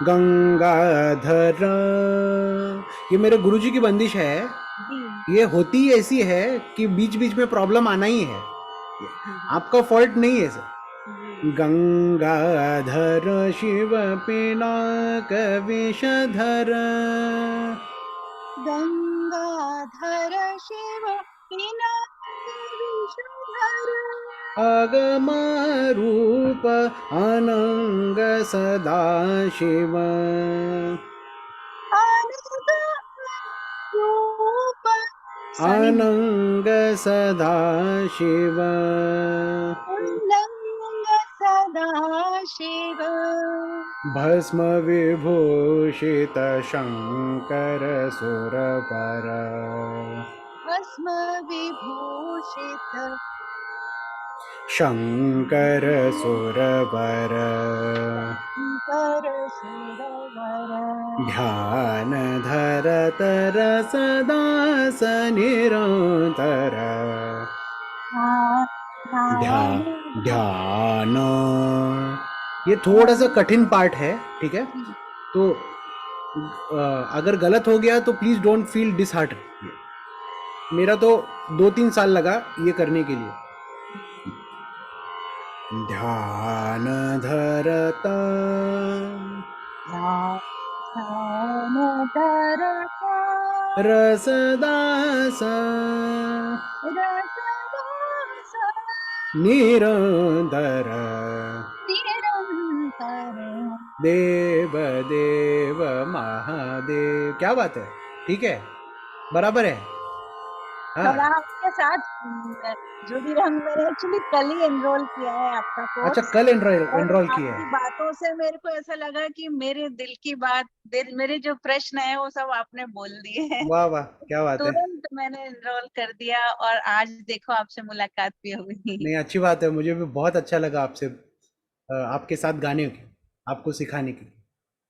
गंगाधर। ये मेरे गुरुजी की बंदिश है। ये होती ऐसी है कि बीच बीच में प्रॉब्लम आना ही है, आपका फॉल्ट नहीं है सर। गंगाधर शिव पिनाक विषधर गंगाधर शिव पिनाक विषधर अगमारूप अनंग सदा शिव रूप अनंग सदा शिव उल्लंघ सदा शिव भस्म विभूषित शंकर सुरवर भस्म विभूषित शंकर सुरवर शंकर सुरवर ध्यान धर तर सदा निरंतर ध्यान। ये थोड़ा सा कठिन पार्ट है, ठीक है, तो अगर गलत हो गया तो प्लीज डोंट फील डिसहार्ट। मेरा तो 2-3 साल लगा ये करने के लिए। ध्यान धरता ध्यान धरता रसदास रसदास निरंतर निरंतर देव देव महादेव। क्या बात है, ठीक है, बराबर है। हाँ थोड़ा आपके साथ जुड़ी रहा हूँ। मैंने एक्चुअली कल ही एनरोल किया है आपका कोर्स। अच्छा, कल एनरोल और किया आपकी है। बातों से मेरे को ऐसा लगा कि मेरे दिल की बात, मेरे जो प्रश्न है वो सब आपने बोल दिए हैं। वाह वाह, क्या बात है। तुरंत मैंने एनरोल कर दिया और आज देखो आपसे मुलाकात भी हुई। नहीं, अच्छी बात है, मुझे भी बहुत अच्छा लगा आपसे आपके साथ गाने की, आपको सिखाने की।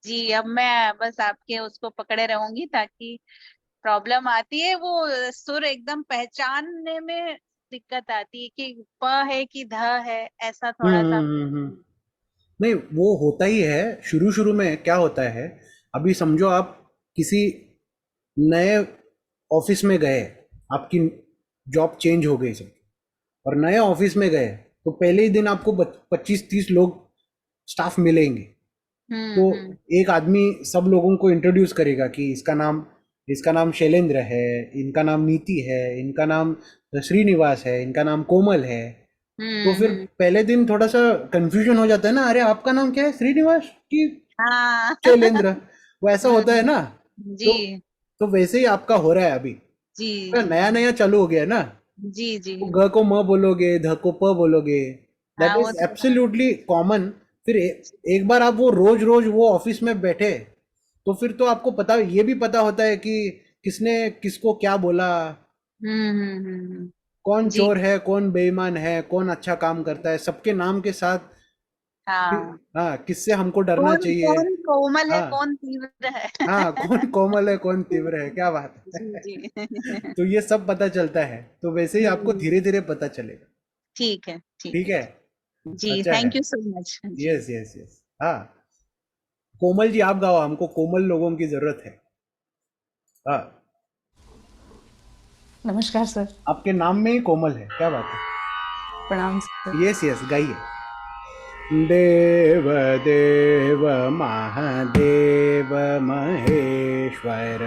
जी, अब मैं बस आपके उसको पकड़े रहूंगी, ताकि प्रॉब्लम आती है वो सुर एकदम पहचानने में दिक्कत आती है कि प है कि ध है, ऐसा थोड़ा सा। नहीं, वो होता ही है। शुरू शुरू में क्या होता है, अभी समझो आप किसी नए ऑफिस में गए, आपकी जॉब चेंज हो गई सब, और नए ऑफिस में गए, तो पहले ही दिन आपको 25-30 लोग स्टाफ मिलेंगे। तो हम्म। एक आदमी सब लोगों को इंट्रोड्यूस करेगा कि इसका नाम शैलेंद्र है, इनका नाम नीति है, इनका नाम श्रीनिवास है, इनका नाम कोमल है। तो फिर हम्म। पहले दिन थोड़ा सा कंफ्यूजन हो जाता है ना, अरे आपका नाम क्या है, श्रीनिवास कि हाँ। शैलेंद्र? वो ऐसा होता है हम्म। ना। तो जी तो वैसे ही आपका हो रहा है अभी। जी तो जी नया नया चालू हो गया ना। जी जी। तो ग को म बोलोगे, ध को प बोलोगे, दैट हाँ, वो इज तो एब्सोल्युटली कॉमन। फिर एक बार आप वो रोज रोज वो ऑफिस में बैठे, तो फिर तो आपको पता, ये भी पता होता है कि किसने किसको क्या बोला, कौन जी। चोर है, कौन बेईमान है, कौन अच्छा काम करता है, सबके नाम के साथ। हाँ, हाँ, किससे हमको डरना कौन चाहिए। कौन कोमल है, हाँ कौन तीव्र है। हाँ, कौन कोमल है, कौन तीव्र है, क्या बात जी है। जी। तो ये सब पता चलता है, तो वैसे ही आपको हम्म, धीरे धीरे पता चलेगा। ठीक है ठीक ठीक है। है। जी, अच्छा है। थैंक यू सो मच जी। Yes yes yes. हाँ, कोमल जी आप गाओ, हमको कोमल लोगों की जरूरत है। हाँ, नमस्कार सर। आपके नाम में ही कोमल है, क्या बात प्रणाम सर। है। यस यस, गाइए। देव देव महादेव महेश्वर,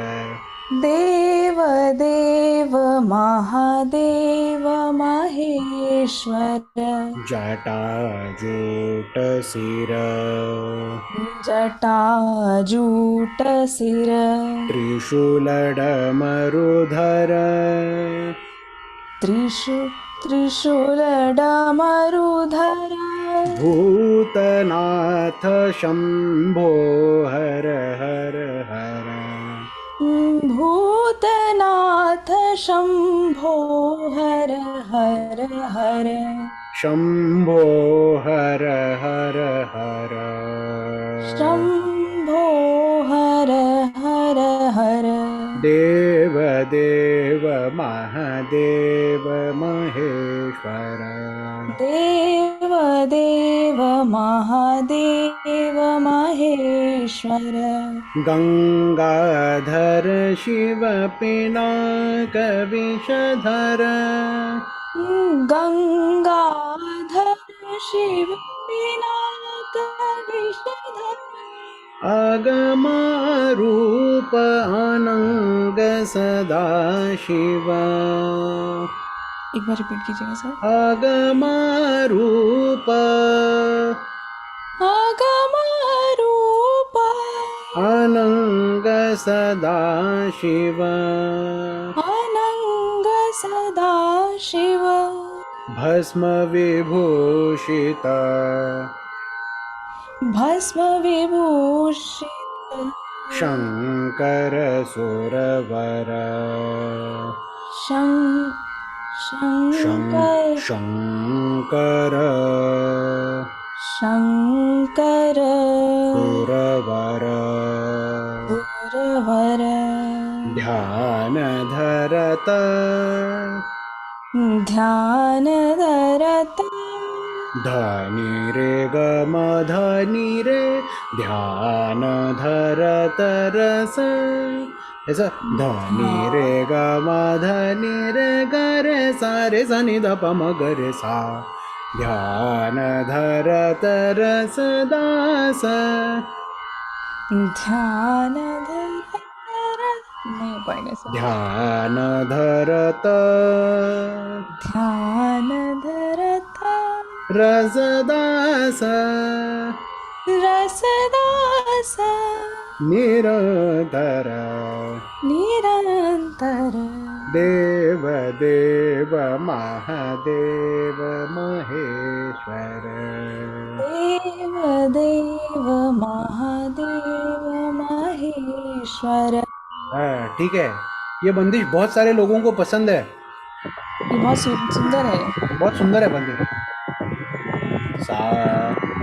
देव देव महादेव महेश्वर, जटाजूट सिर, जटाजूट सिर, त्रिशूलडमरुधर, त्रिशूल डमरुधर, भूतनाथ शंभो हर हर हर, भूतनाथ शंभो हर हर हर, शंभो हर हर हर, शंभो हर हर हर, देव देव महादेव महेश्वर, देव देव महादेव महेश्वर, गंगाधर शिव पिनाक विषधर, गंगाधर शिव पिनाक विषधर, आगमारूप अनंग सदा शिव, एक बार रिपीट कीजिएगा सर। आगमारूप आगम रूप अनंग सदा शिव, अनंग सदा शिव, भस्म विभूषित, भस्म विभूषित, शंकर सुरवर, शं शंकर शंकर शंकर सुरवर, सुरवर, ध्यान धरत, ध्यान धरत, धनी रे गम धनी रे, ध्यान धरत रस, ऐसा धनी रे गम धनी रे गरे सा रे सा नि ध प म ग रे सा, ध्यान धरत रस दास, ध्यान धरत, नहीं हो पाएगा सर। ध्यान धरत ध्यान धरत रसदास, रसदास, निरंतर, निरंतर, देव देव महादेव महेश्वर। देव देव महादेव महेश्वर। हाँ ठीक है, ये बंदिश बहुत सारे लोगों को पसंद है, ये बहुत सुंदर है। बहुत सुंदर है बंदिश। सा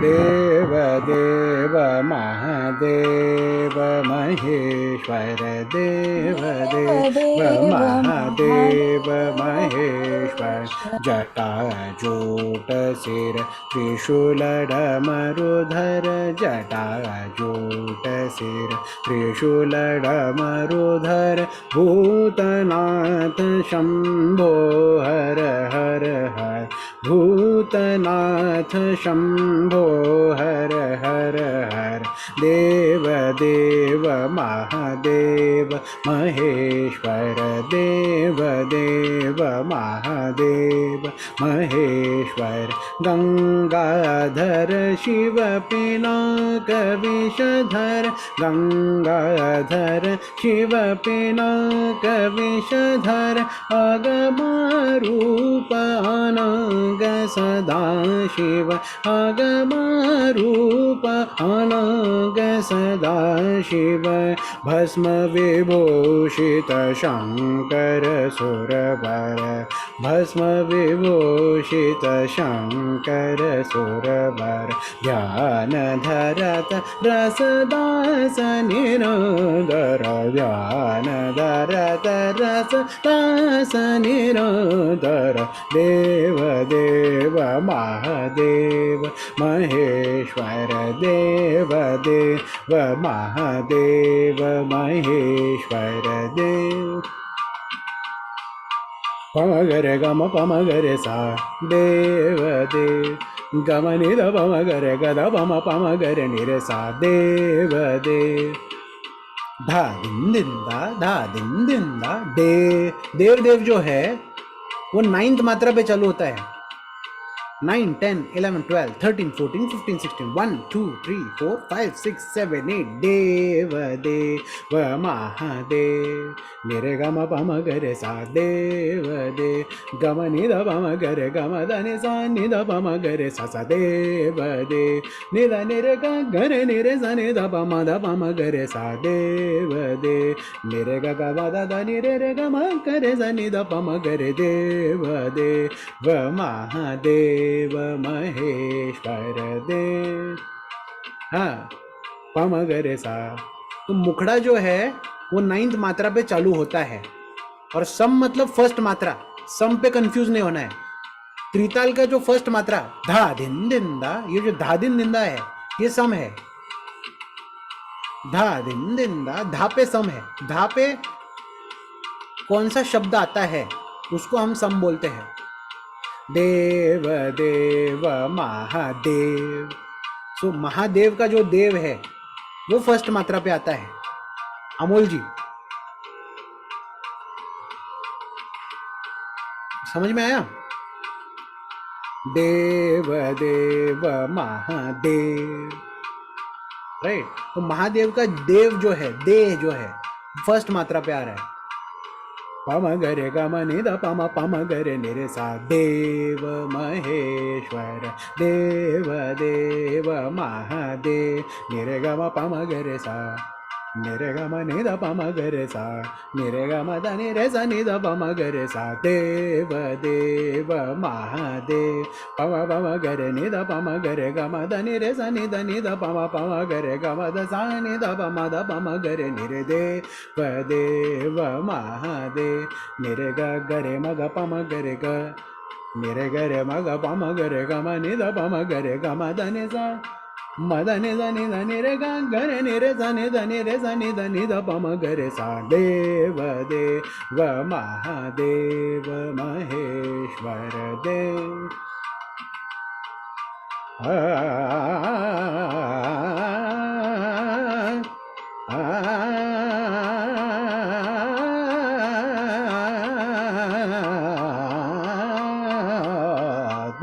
देव देव महादेव महेश्वर देव देव महादेव महेश्वर जटाजूट सिर त्रिशूल डमरुधर जटाजूट सिर त्रिशूल डमरुधर भूतनाथ शंभो हर हर हर भूतनाथ शंभो हर हर हर देव देव महादेव महेश्वर देव देव महादेव महेश्वर गंगाधर शिव पिनाक विषधर गंगाधर शिव पिनाक विषधर अगमारूप अनंग सदा शिव अगमारूप अनंग सदा शिव भस्म विभूषित शंकर सुरवर भस्म विभूषित शंकर सुरवर ध्यान धरत रसदास निरंतर ध्यान धरत रसदास निरंतर देव देव महादेव महेश्वर देव देव महादेव महेश्वर देव पमगरे गम पमगरे सा देव देव गम निद पमगरे गद पम पमगरे निरे सा देव देव धा दिन दा देव देव जो है वो 9th मात्रा पे चालू होता है 9, 10, 11, 12, 13, 14, 15, 16, 1, 2, 3, 4, 5, 6, 7, 8 देव देव महादेव निरे गम पम गरे सा देव देव गम निद पम गरे गम धनि सा निद पम गरे सा सा देव देव निद निरे ग गरे निरे सा निद पम गरे सा देव देव निरे ग ग द द निरे रे गम गरे सा निद पम गरे देव देव महादेव महेश्वर देव हाँ पमगरे सा। तो मुखड़ा जो है वो 9th मात्रा पे चालू होता है और सम मतलब फर्स्ट मात्रा, सम पे कंफ्यूज नहीं होना है। त्रिताल का जो फर्स्ट मात्रा धा दिन दा, ये जो धा दिन दा है ये सम है। धा दिन दा धा पे सम है। धा पे कौन सा शब्द आता है उसको हम सम बोलते हैं। देव देव महादेव। सो महादेव का जो देव है वो फर्स्ट मात्रा पे आता है। अमोल जी समझ में आया? देव देव महादेव, राइट। तो महादेव का देव जो है, देह जो है फर्स्ट मात्रा पे आ रहा है। पम गरे गम निद पम गरे निरे सा देव महेश्वर देव देव महादेव निरे गम पम गरे सा निरे गम निद पम गरे सा निरे गम द निरे सा निद पम गरे सा देव देव महादेव पम गरे निद पम गरे गम द निरे सा निद पम गरे गम द सा निद पम गरे निरे देव देव महादेव निरे ग गरे मग पम गरे ग निरे गरे मग पम गरे गम निद पम गरे गम द नि सा मदने धनि धनि रे ग गरे निरे धनि धनि रे धनि धनि द पम गरे सा देव देव महादेव महेश्वर देव।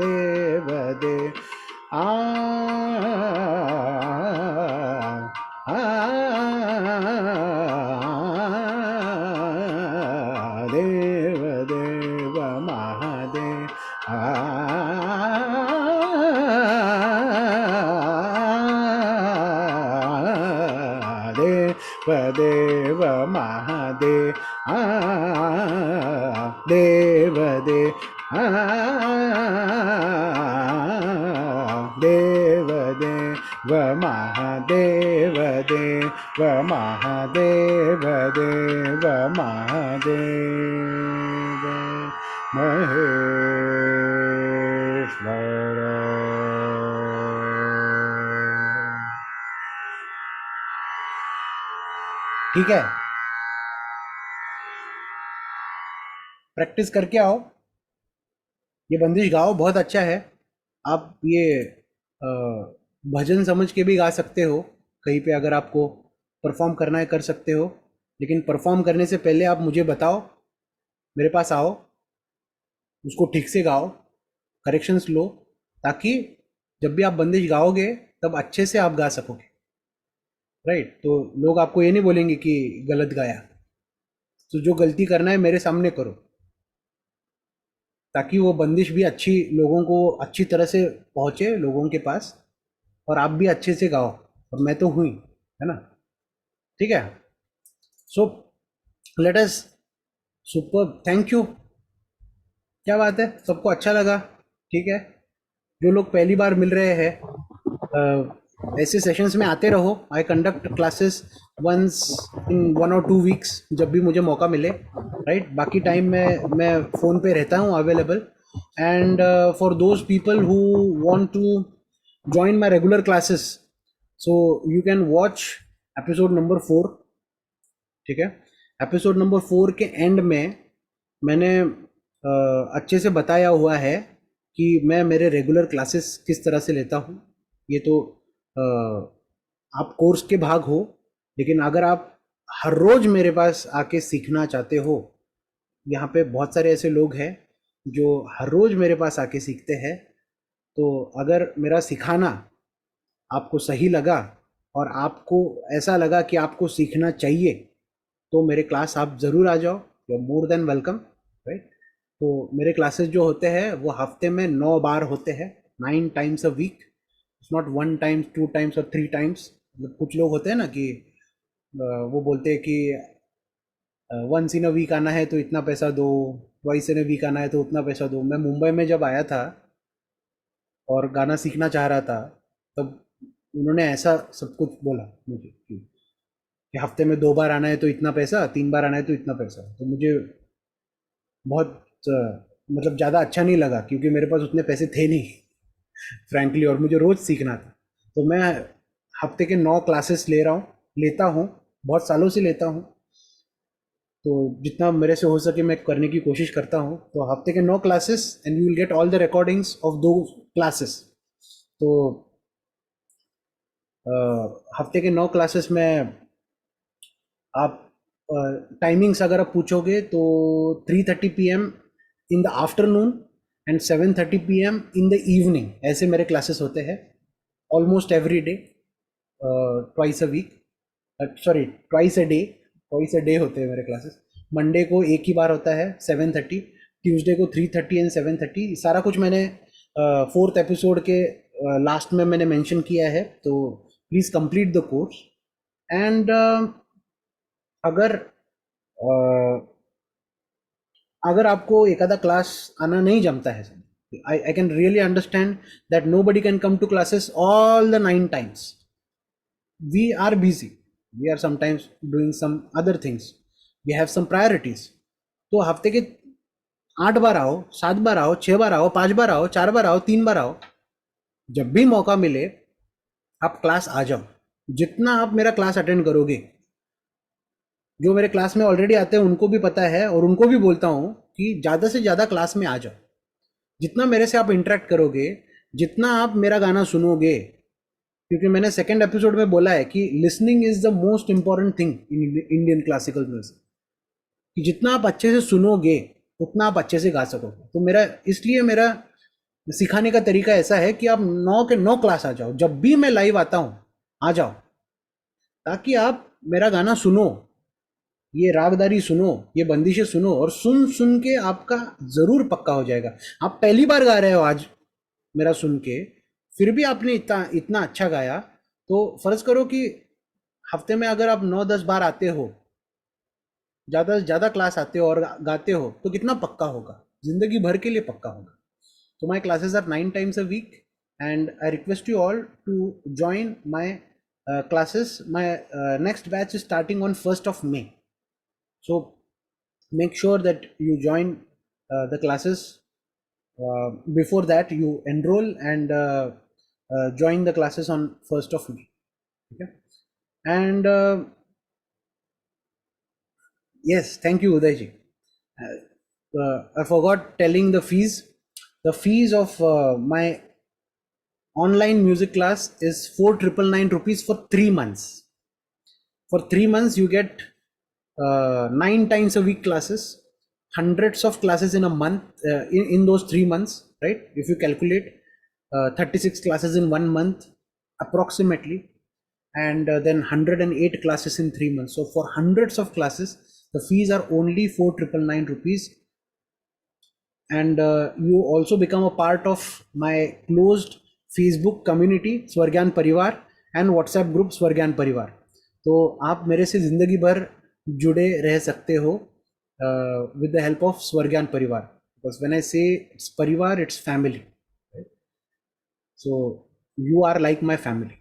देव देव देव देव महादेव देव देव महादेव देव देव महादेव देव महादेव देव महादेव महेश्वर। ठीक है, प्रैक्टिस करके आओ, ये बंदिश गाओ, बहुत अच्छा है। आप ये भजन समझ के भी गा सकते हो, कहीं पे अगर आपको परफॉर्म करना है कर सकते हो, लेकिन परफॉर्म करने से पहले आप मुझे बताओ, मेरे पास आओ, उसको ठीक से गाओ, करेक्शंस लो, ताकि जब भी आप बंदिश गाओगे तब अच्छे से आप गा सकोगे, राइट। तो लोग आपको ये नहीं बोलेंगे कि गलत गाया। तो जो गलती करना है मेरे सामने करो, ताकि वो बंदिश भी अच्छी लोगों को अच्छी तरह से पहुंचे लोगों के पास, और आप भी अच्छे से गाओ, और मैं तो हुई, है ना। ठीक है, so let us, super, thank you, क्या बात है, सबको अच्छा लगा। ठीक है, जो लोग पहली बार मिल रहे हैं, ऐसे सेशंस में आते रहो। I conduct classes once in 1 और 2 वीक्स, जब भी मुझे मौका मिले, राइट। बाकी टाइम मैं फ़ोन पे रहता हूँ available. And for those people who want to join my regular classes, so you can watch episode number 4। ठीक है, एपिसोड नंबर 4 के एंड में मैंने अच्छे से बताया हुआ है कि मैं मेरे रेगुलर क्लासेस किस तरह से लेता हूँ। ये तो आप कोर्स के भाग हो, लेकिन अगर आप हर रोज मेरे पास आके सीखना चाहते हो, यहाँ पे बहुत सारे ऐसे लोग हैं जो हर रोज मेरे पास आके सीखते हैं। तो अगर मेरा सिखाना आपको सही लगा और आपको ऐसा लगा कि आपको सीखना चाहिए, तो मेरे क्लास आप ज़रूर आ जाओ, you are more than welcome, right. तो मेरे क्लासेस जो होते हैं वो हफ्ते में 9 बार होते हैं, 9 times a week, it's not 1 times 2 times और 3 टाइम्स। मतलब कुछ लोग होते हैं ना कि वो बोलते हैं कि वंस इन अ वीक आना है तो इतना पैसा दो, ट्वाइस इन अ वीक आना है तो उतना पैसा दो। मैं मुंबई में जब आया था और गाना सीखना चाह रहा था, तब उन्होंने ऐसा सब कुछ बोला मुझे कि हफ्ते में 2 बार आना है तो इतना पैसा, 3 बार आना है तो इतना पैसा। तो मुझे बहुत मतलब ज़्यादा अच्छा नहीं लगा, क्योंकि मेरे पास उतने पैसे थे नहीं फ्रैंकली, और मुझे रोज़ सीखना था। तो मैं हफ्ते के 9 क्लासेस लेता हूँ, बहुत सालों से लेता हूँ। तो जितना मेरे से हो सके मैं करने की कोशिश करता हूँ। तो हफ्ते के 9 classes, and you will get all the recordings of दो क्लासेस। तो हफ्ते के 9 क्लासेस में आप टाइमिंग्स अगर आप पूछोगे तो 3:30 PM in the afternoon and 7:30 PM in the evening, ऐसे मेरे क्लासेस होते हैं almost every day, twice a week, sorry twice a day होते हैं मेरे क्लासेस। मंडे को एक ही बार होता है 7:30, ट्यूसडे को 3:30 एंड 7:30। सारा कुछ मैंने 4th एपिसोड के लास्ट में मैंने मेंशन किया है, तो please complete the course. And अगर अगर आपको एक आधा क्लास आना नहीं जमता है, I can really understand that nobody can come to classes all the 9 times. We are busy, we are sometimes doing some other things, we have some priorities। तो हफ्ते के 8 बार आओ, 7 बार आओ, 6 बार आओ, 5 बार आओ, 4 बार आओ, 3 बार आओ, जब भी मौका मिले आप क्लास आ जाओ। जितना आप मेरा क्लास अटेंड करोगे, जो मेरे क्लास में ऑलरेडी आते हैं उनको भी पता है, और उनको भी बोलता हूँ कि ज़्यादा से ज़्यादा क्लास में आ जाओ। जितना मेरे से आप इंटरेक्ट करोगे, जितना आप मेरा गाना सुनोगे, क्योंकि मैंने 2nd एपिसोड में बोला है कि listening is the most important thing in Indian classical music, कि जितना आप अच्छे से सुनोगे उतना आप अच्छे से गा सकोगे। तो मेरा सिखाने का तरीका ऐसा है कि आप 9 के 9 क्लास आ जाओ, जब भी मैं लाइव आता हूँ आ जाओ, ताकि आप मेरा गाना सुनो, ये रागदारी सुनो, ये बंदिशें सुनो, और सुन सुन के आपका ज़रूर पक्का हो जाएगा। आप पहली बार गा रहे हो आज मेरा सुन के, फिर भी आपने इतना अच्छा गाया, तो फर्ज करो कि हफ्ते में अगर आप 9-10 बार आते हो, ज़्यादा से ज़्यादा क्लास आते हो और गाते हो, तो कितना पक्का होगा, ज़िंदगी भर के लिए पक्का होगा। तो my classes are 9 times a week and I request you all to join my classes. My next batch is starting on 1st of May. So make sure that you join the classes. Before that, you enroll and join the classes on 1st of May. Okay. And yes, thank you, Udayji. I forgot telling the fees. The fees of my online music class is 4,999 rupees for 3 months. For 3 months, you get 9 times a week classes, hundreds of classes in a month, in those 3 months, right? If you calculate 36 classes in 1 month, approximately, and then 108 classes in 3 months. So for hundreds of classes, the fees are only 4,999 rupees. And you also become a part of my closed Facebook community Swargyan Parivar and WhatsApp group Swargyan Parivar. तो आप मेरे से जिंदगी भर जुड़े रह सकते हो with the help of Swargyan Parivar, because when I say it's Parivar, it's family, right? So you are like my family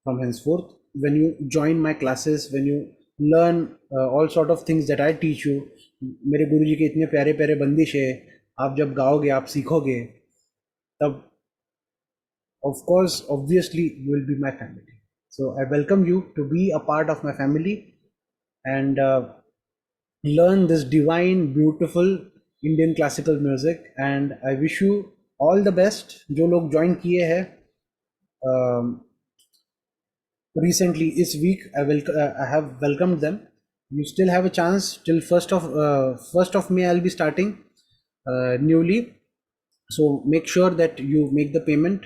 from henceforth. When you join my classes, when you learn all sort of things that I teach you, मेरे गुरुजी के इतने प्यारे प्यारे बंदिश है, आप जब गाओगे, आप सीखोगे, तब of course, obviously, you will be my family. So I welcome you to be a part of my family and learn this divine, beautiful Indian classical music. And I wish you all the best. जो लोग join किए हैं recently this week, I have welcomed them. You still have a chance till 1st of May. I'll be starting newly. So make sure that you make the payment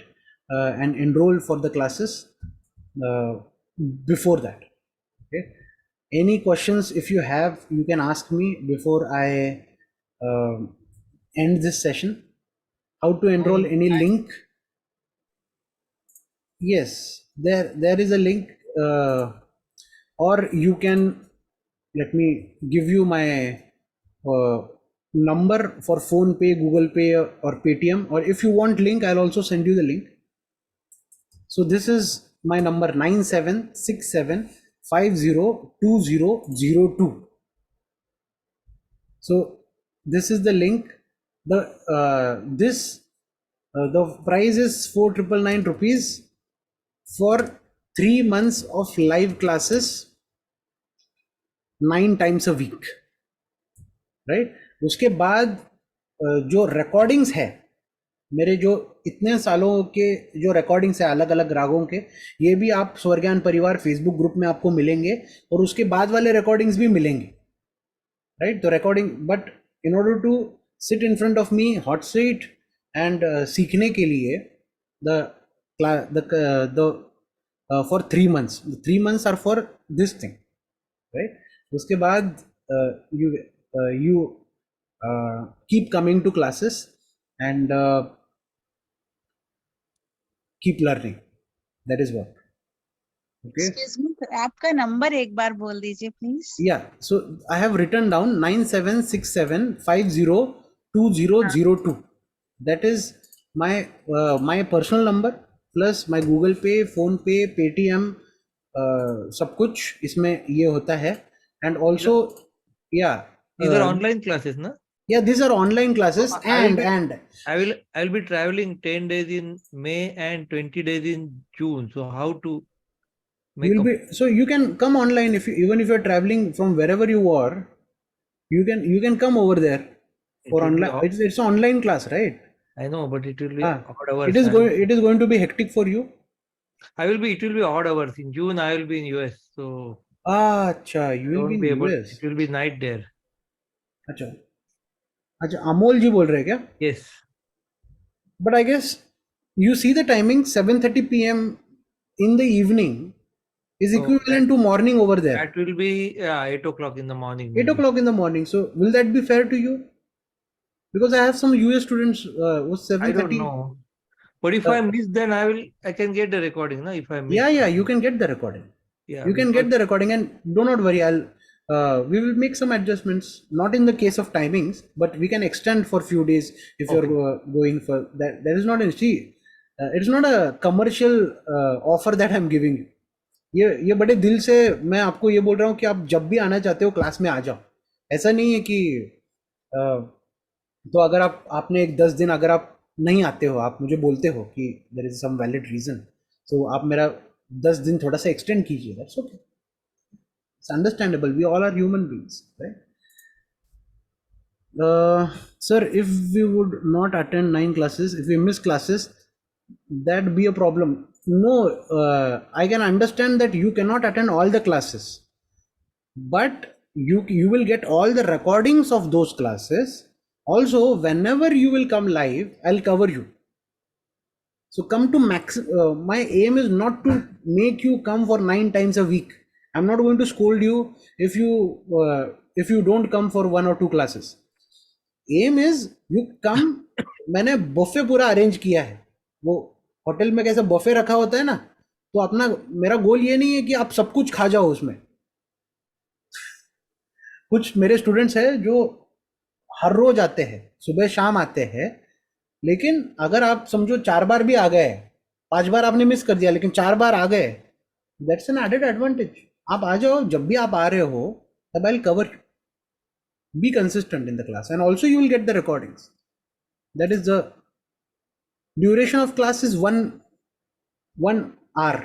and enroll for the classes before that. Okay. Any questions, if you have, you can ask me before I end this session. How to enroll, any link? Yes, there is a link, or you can, let me give you my number for Phone Pay, Google Pay, or Paytm, or if you want link, I'll also send you the link. So this is my number 9767502002. So this is the link. The price is 4,999 rupees for 3 months of live classes, 9 times a week, right? उसके बाद जो recordings है, मेरे जो इतने सालों के जो recordings है अलग अलग रागों के, ये भी आप स्वर्ज्ञान परिवार Facebook ग्रुप में आपको मिलेंगे, और उसके बाद वाले recordings भी मिलेंगे, right? तो recording, but in order to sit in front of me hot seat and सीखने के लिए for 3 months, the 3 months are for this thing, right? उसके बाद you keep coming to classes and keep learning. That is what. Okay. Excuse me, आपका number एक बार बोल दीजिए please. Yeah, so I have written down 9767502002. That is my my personal number plus my Google Pay, Phone Pay, Paytm, सब कुछ इसमें ये होता है. And also, yeah, these are online classes, na? Yeah, these are online classes. And I'll be traveling 10 days in May and 20 days in June. So how to make so you can come online even if you're traveling from wherever you are, you can come over there for online. It's an online class, right? I know, but it will be odd hours. It is going to be hectic for you. It will be odd hours. In June, I will be in US. So अच्छा, you will be in US. It will be night there. अच्छा, अमोल जी बोल रहे हैं क्या? Yes. But I guess you see the timing, 7:30 p.m. in the evening is equivalent to morning over there. That will be 8 o'clock in the morning. 8 o'clock in the morning. So will that be fair to you? Because I have some US students was 7:30. I don't know. But if I miss, then I can get the recording, na? If I miss. Yeah, you can get the recording. Yeah, you can get the recording, and do not worry. We will make some adjustments. Not in the case of timings, but we can extend for few days if you're going for that. There is not an issue. It's not a commercial offer that I'm giving you. ये बड़े दिल से मैं आपको ये बोल रहा हूँ कि आप जब भी आना चाहते हो क्लास में आ जाओ. ऐसा नहीं है कि तो अगर आपने एक 10 दिन अगर आप नहीं आते हो, आप मुझे बोलते हो कि there is some valid reason, तो आप मेरा 10 दिन थोड़ा सा एक्सटेंड कीजिए. That's okay, it's understandable, we all are human beings, right? Sir, if we would not attend 9 classes, if we miss classes, that be a problem. No, I can understand that you cannot attend all the classes, but you will get all the recordings of those classes. Also, whenever you will come live, I'll cover you. So come to max. My aim is not to make you come for 9 times a week. I'm not going to scold you if you don't come for 1 or 2 classes. Aim is you come. मैंने buffet पूरा arrange किया है. वो hotel में कैसे buffet रखा होता है ना, तो अपना मेरा गोल ये नहीं है कि आप सब कुछ खा जाओ उसमें. कुछ मेरे स्टूडेंट्स हैं जो हर रोज आते हैं, सुबह शाम आते हैं, लेकिन अगर आप समझो 4 बार भी आ गए, 5 बार आपने मिस कर दिया लेकिन 4 बार आ गए, दैट्स एन एडेड एडवांटेज. आप आ जाओ, जब भी आप आ रहे हो तब I will cover you. Be consistent in the class, and also you will get the recordings. That is the duration of class is one hour.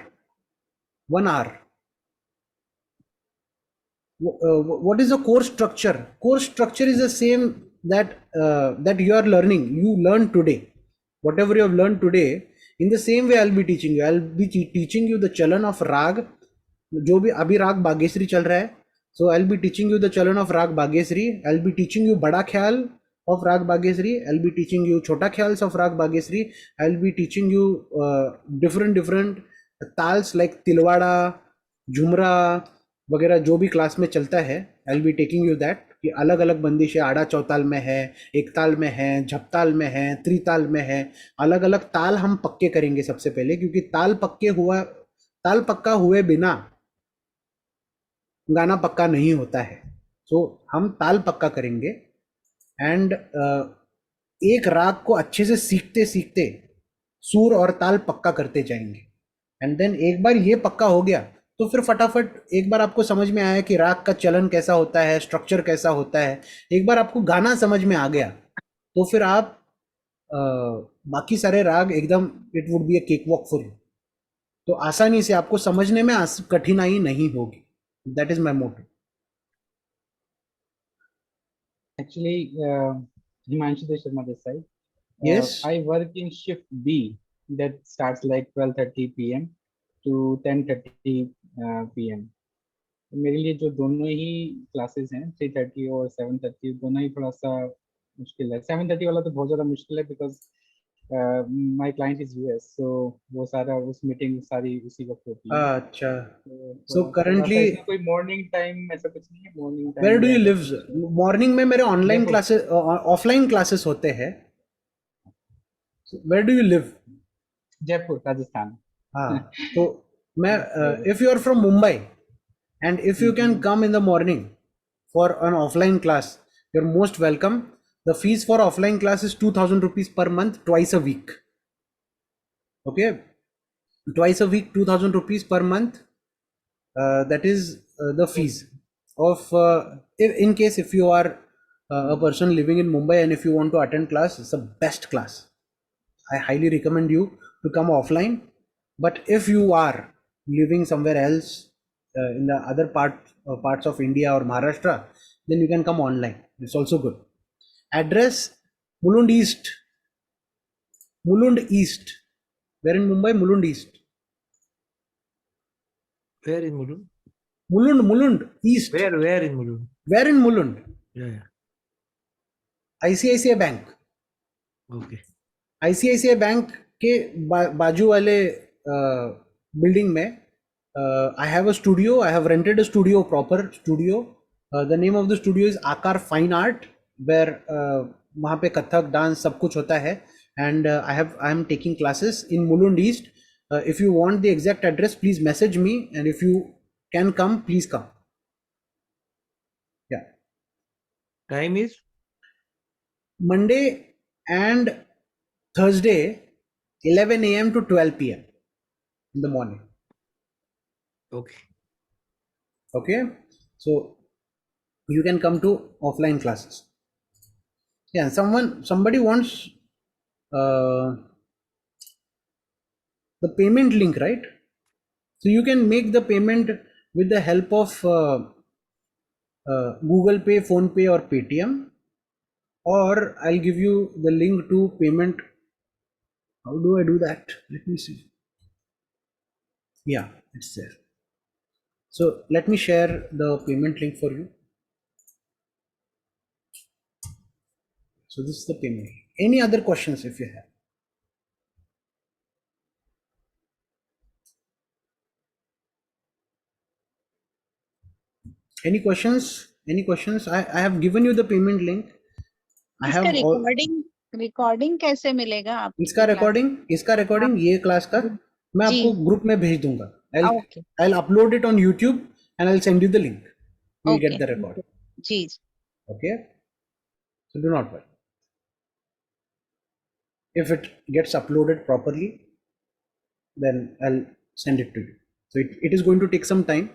1 hour. What is the course structure? Course structure is the same that you are learning. You learn today. Whatever you have learned today, in the same way I'll be teaching you. I'll be teaching you the chalan of rag. जो भी अभी राग बागेश्वरी चल रहा है, so I'll be teaching you the chalan of rag bagesri. I'll be teaching you bada khyal of rag bagesri. I'll be teaching you chota khyals of rag bagesri. I'll be teaching you different tals like tilwada, Jhumra वगैरह जो भी class में चलता है. I'll be taking you that कि अलग अलग बंदिशें आड़ा चौताल में है, एक ताल में है, झपताल में है, त्रिताल में है. अलग अलग ताल हम पक्के करेंगे सबसे पहले, क्योंकि ताल पक्का हुए बिना गाना पक्का नहीं होता है. तो हम ताल पक्का करेंगे, एंड एक राग को अच्छे से सीखते सीखते सुर और ताल पक्का करते जाएंगे. एंड देन एक बार ये पक्का हो गया तो फिर फटाफट एक बार आपको समझ में आया कि राग का चलन कैसा होता है, स्ट्रक्चर कैसा होता है, एक बार आपको गाना समझ में आ गया, तो फिर आप बाकी सारे राग एकदम it would be A cake walk for you. तो आसानी से आपको समझने में कठिनाई नहीं होगी. That is my motto. Actually, Himanshu Sharma this side. Yes. I work in shift B that starts like 12:30 p.m. to 10:30 p.m. मेरे लिए जो दोनों ही क्लासेस हैं 3:30 और 7:30 दोनों ही थोड़ा सा मुश्किल है. 7:30 वाला तो बहुत ज़्यादा मुश्किल है because my client is US, so वो सारा उस मीटिंग सारी उसी वक्त होती है. अच्छा. So currently कोई मॉर्निंग टाइम ऐसा कुछ नहीं है. Morning time where do you live? Morning में मेरे ऑनलाइन क्लासेस ऑफलाइन क्लासेस होते हैं. Where do you live? Jaipur Rajasthan. हाँ, तो मैं if you are from Mumbai and if you can come in the morning for an offline class, you're most welcome. The fees for offline class is 2,000 rupees per month, twice a week. Okay, twice a week, 2,000 rupees per month. That is the fees of in case if you are a person living in Mumbai and if you want to attend class, it's the best class. I highly recommend you to come offline. But if you are living somewhere else in the other parts of India or Maharashtra, then you can come online. It's also good. Address Mulund East. Mulund East. Where in Mumbai? Mulund East. Where in Mulund? Mulund East. Where in Mulund? Where in Mulund? Yeah. ICICI Bank. Okay. ICICI Bank के बाजू वाले building में I have a studio. I have rented a studio, proper studio. The name of the studio is Akar Fine Art, where वहाँ पे Kathak dance सब कुछ होता है. And I am taking classes in Mulund East. If you want the exact address, please message me, and if you can come, please come. Yeah. Time is Monday and Thursday 11 a.m. to 12 p.m. in the morning. Okay. Okay, so you can come to offline classes. Yeah, somebody wants the payment link, right? So you can make the payment with the help of Google Pay, Phone Pay, or Paytm, or I'll give you the link to payment. How do I do that? Let me see. Yeah, it's there. So let me share the payment link for you. So this is the payment. Any other questions if you have? Any questions? Any questions? I have given you the payment link. I इसका have all, recording कैसे मिलेगा आपकी इसका recording ये class का मैं जी। आपको group में भेज दूंगा. Okay I'll upload it on YouTube and I'll send you the link. You'll okay get the record. जी Okay. So do not worry. If it gets uploaded properly, then I'll send it to you. So it is going to take some time.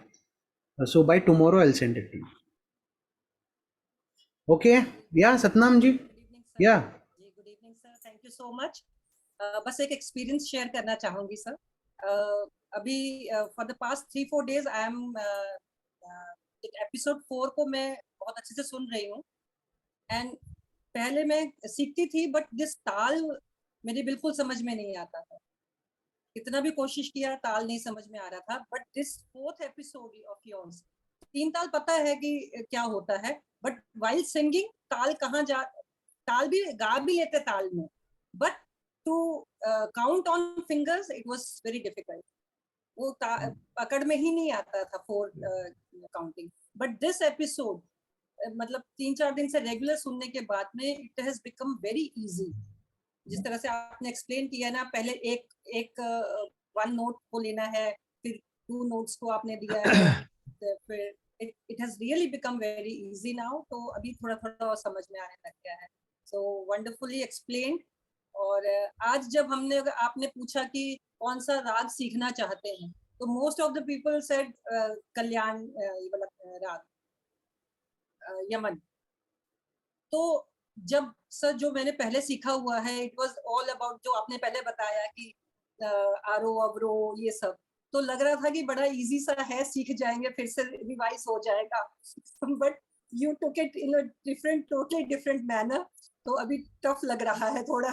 So by tomorrow I'll send it to you. Okay. Yeah, Satnam ji. Yeah. जी good evening sir, thank you so much. बस एक experience share करना चाहूंगी सर. अभी for the past 3-4 days I am episode 4 को मैं बहुत अच्छे से सुन रही हूँ. एंड पहले मैं सीखती थी बट दिस ताल मेरी बिल्कुल समझ में नहीं आता था. कितना भी कोशिश किया ताल नहीं समझ में आ रहा था. But this 4th episode of yours, 3 ताल पता है कि क्या होता है, बट वाइल सिंगिंग ताल कहाँ जा, ताल भी गा भी लेते ताल में, but to count on fingers it was very difficult. वो पकड़ में ही नहीं आता था 4 काउंटिंग. बट दिस एपिसोड मतलब 3-4 दिन से रेगुलर सुनने के बाद में it has become very easy. जिस तरह से आपने एक्सप्लेन किया ना, पहले एक 1 नोट को लेना है, फिर 2 नोट्स को आपने दिया है, फिर it has really become very easy now. तो अभी थोड़ा थोड़ा समझ में आने लग गया है. So wonderfully explained. और आज जब हमने आपने पूछा कि कौन सा राग सीखना चाहते हैं, तो most of the people said कल्याण ये वाला राग यमन. तो जब सर जो मैंने पहले सीखा हुआ है इट वाज ऑल अबाउट जो आपने पहले बताया कि आरो अवरो ये सब, तो लग रहा था कि बड़ा इजी सा है, सीख जाएंगे, फिर से रिवाइज हो जाएगा. But you took it in a different, totally different manner. तो अभी टफ लग रहा है थोड़ा.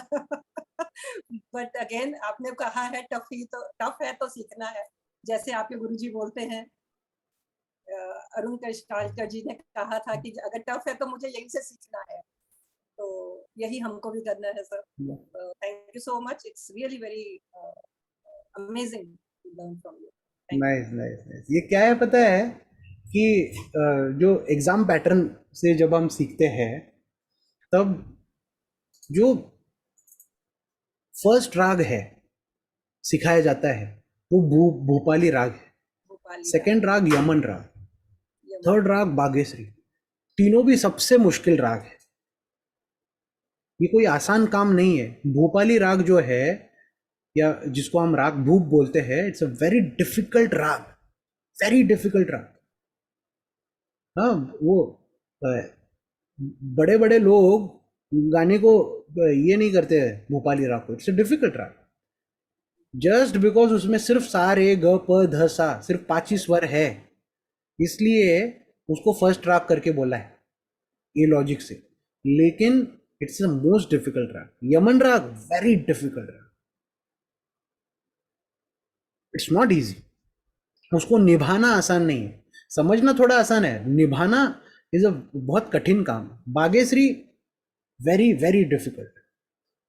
बट अगेन आपने कहा है टफ है तो सीखना है. जैसे आपके गुरुजी बोलते हैं, अरुण कष्टालकर जी ने कहा था कि अगर टफ है तो मुझे यही से सीखना है. तो यही हमको भी करना है सर. Thank you so much. It's really very amazing to learn from you. Nice. ये क्या है पता है कि जो एग्जाम पैटर्न से जब हम सीखते हैं तब जो फर्स्ट राग है सिखाया जाता है वो भूपाली राग है. सेकंड राग यमन राग, थर्ड राग बागेश्वरी. तीनों भी सबसे मुश्किल राग है. ये कोई आसान काम नहीं है. भोपाली राग जो है या जिसको हम राग भूप बोलते हैं, इट्स अ वेरी डिफिकल्ट राग, वेरी डिफिकल्ट राग. हाँ, वो बड़े बड़े लोग गाने को ये नहीं करते भोपाली राग को. इट्स अ डिफिकल्ट राग जस्ट बिकॉज उसमें सिर्फ सा रे ग प ध सा सिर्फ 5 ही स्वर है, इसलिए उसको फर्स्ट राग करके बोला है ये लॉजिक से. लेकिन इट्स द मोस्ट डिफिकल्ट राग. यमन राग वेरी डिफिकल्ट राग. It's not easy. उसको निभाना आसान नहीं है, समझना थोड़ा आसान है, निभाना इज अ बहुत कठिन काम. Bageshwari very very difficult.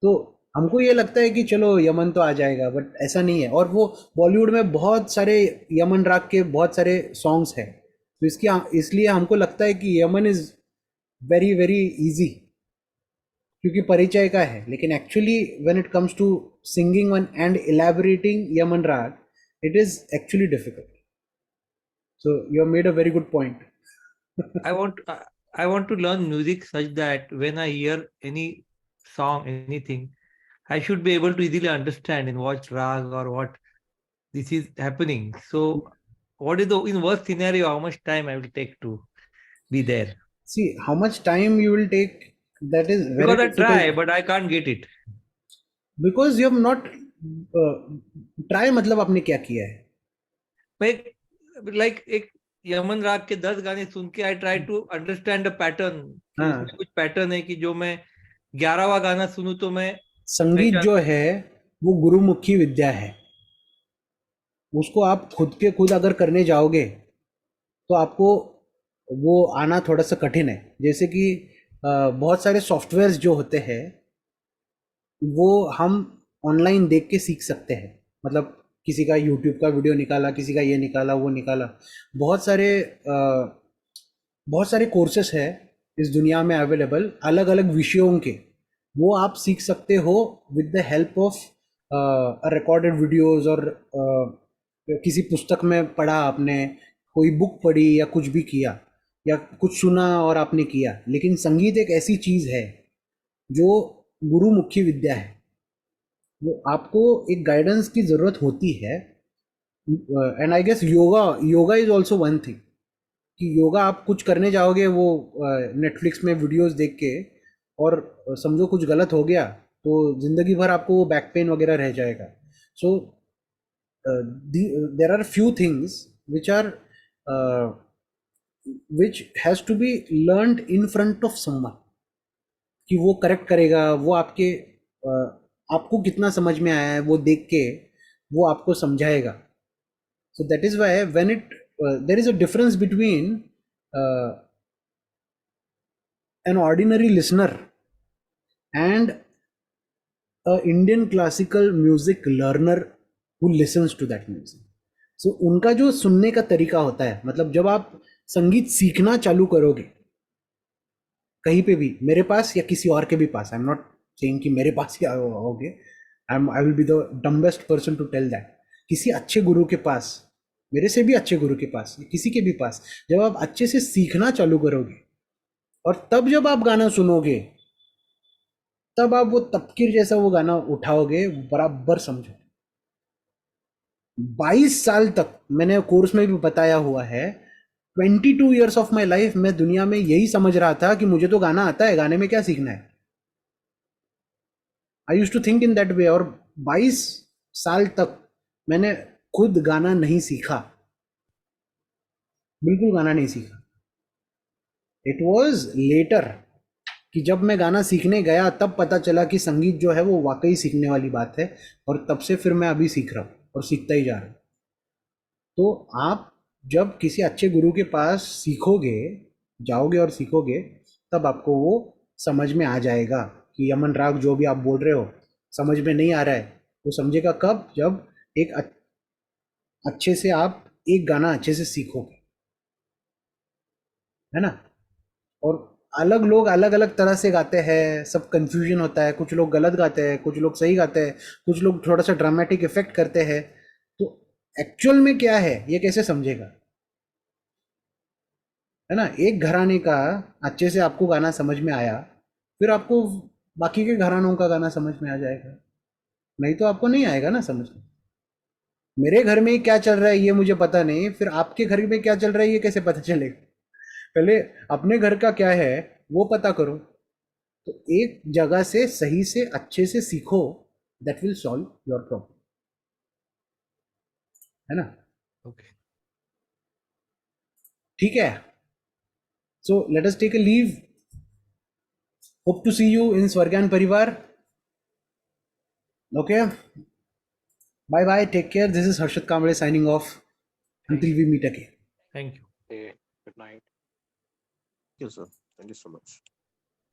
तो हमको ये लगता है कि चलो यमन तो आ जाएगा, बट ऐसा नहीं है. और वो बॉलीवुड में बहुत सारे यमन राग के बहुत सारे सॉन्ग्स हैं, तो इसलिए हमको लगता है कि Yaman is very very easy क्योंकि परिचय का है. लेकिन actually when it comes to singing one and elaborating Yaman raag, it is actually difficult. So you have made a very good point. I want to learn music such that when I hear any song, anything, I should be able to easily understand in what rag or what this is happening. So, what is the in worst scenario? How much time I will take to be there? See, how much time you will take, that is very Because I difficult. try, but I can't get it. Because you have not try, मतलब आपने क्या किया है? मैं like एक Yemen राग के 10 गाने सुन के I try to understand the pattern. उसमें कुछ पैटर्न है कि जो मैं 11वां गाना सुनूं तो मैं संगीत जो है वो गुरुमुखी विद्या है. उसको आप खुद के खुद अगर करने जाओगे तो आपको वो आना थोड़ा सा कठिन है. जैसे कि बहुत सारे सॉफ्टवेयर्स जो होते हैं वो हम ऑनलाइन देख के सीख सकते हैं. मतलब किसी का यूट्यूब का वीडियो निकाला, किसी का ये निकाला, वो निकाला. बहुत सारे कोर्सेस है इस दुनिया में अवेलेबल, अलग अलग विषयों के. वो आप सीख सकते हो with the help of recorded videos, और किसी पुस्तक में पढ़ा आपने, कोई बुक पढ़ी या कुछ भी किया या कुछ सुना और आपने किया. लेकिन संगीत एक ऐसी चीज़ है जो गुरुमुखी विद्या है. वो आपको एक गाइडेंस की ज़रूरत होती है. And I guess yoga is also one thing, कि योगा आप कुछ करने जाओगे वो नेटफ्लिक्स में वीडियोस देख के, और समझो कुछ गलत हो गया तो ज़िंदगी भर आपको वो बैक पेन वगैरह रह जाएगा. So there are few things which has to be learned in front of someone, कि वो करेक्ट करेगा, वो आपको कितना समझ में आया है वो देख के वो आपको समझाएगा. So that is why when there is a difference between an ordinary listener and a Indian classical music learner who listens to that music. So उनका जो सुनने का तरीका होता है, मतलब जब आप संगीत सीखना चालू करोगे कहीं पे भी, मेरे पास या किसी और के भी पास, आई एम नॉट सेइंग कि मेरे पास ही आओगे, I will be the dumbest person to tell that. किसी अच्छे गुरु के पास, मेरे से भी अच्छे गुरु के पास, किसी के भी पास, जब आप अच्छे से सीखना चालू करोगे और तब जब आप गाना सुनोगे, तब आप वो तपकीर जैसा वो गाना उठाओगे, बराबर समझो. 22 साल तक मैंने कोर्स में भी बताया हुआ है, 22 years ऑफ माई लाइफ मैं दुनिया में यही समझ रहा था कि मुझे तो गाना आता है, गाने में क्या सीखना है. I used to think in that way. और 22 साल तक मैंने खुद गाना नहीं सीखा, बिल्कुल गाना नहीं सीखा. इट वॉज लेटर कि जब मैं गाना सीखने गया तब पता चला कि संगीत जो है वो वाकई सीखने वाली बात है. और तब से फिर मैं अभी सीख रहा हूँ और सीखता ही जा रहा हूँ. तो आप जब किसी अच्छे गुरु के पास सीखोगे, जाओगे और सीखोगे, तब आपको वो समझ में आ जाएगा कि यमन राग जो भी आप बोल रहे हो समझ में नहीं आ रहा है, वो समझेगा कब, जब एक अच्छे से आप एक गाना अच्छे से सीखोगे, है ना. और अलग लोग अलग अलग तरह से गाते हैं, सब कंफ्यूजन होता है. कुछ लोग गलत गाते हैं, कुछ लोग सही गाते हैं, कुछ लोग थोड़ा सा ड्रामेटिक इफेक्ट करते हैं. तो एक्चुअल में क्या है ये कैसे समझेगा, है ना. एक घराने का अच्छे से आपको गाना समझ में आया, फिर आपको बाकी के घरानों का गाना समझ में आ जाएगा, नहीं तो आपको नहीं आएगा ना समझ में. मेरे घर में क्या चल रहा है ये मुझे पता नहीं, फिर आपके घर में क्या चल रहा है ये कैसे पता चलेगा. पहले अपने घर का क्या है वो पता करो. तो एक जगह से सही से अच्छे से सीखो, that will solve your problem, है ना. Okay. ठीक है. So let us take a leave. Hope to see you in Swargan Parivar. Okay, bye bye, take care. This is Harshad Kamble signing off until we meet again. Thank you. Okay, good night. Thank you, sir. Thank you so much.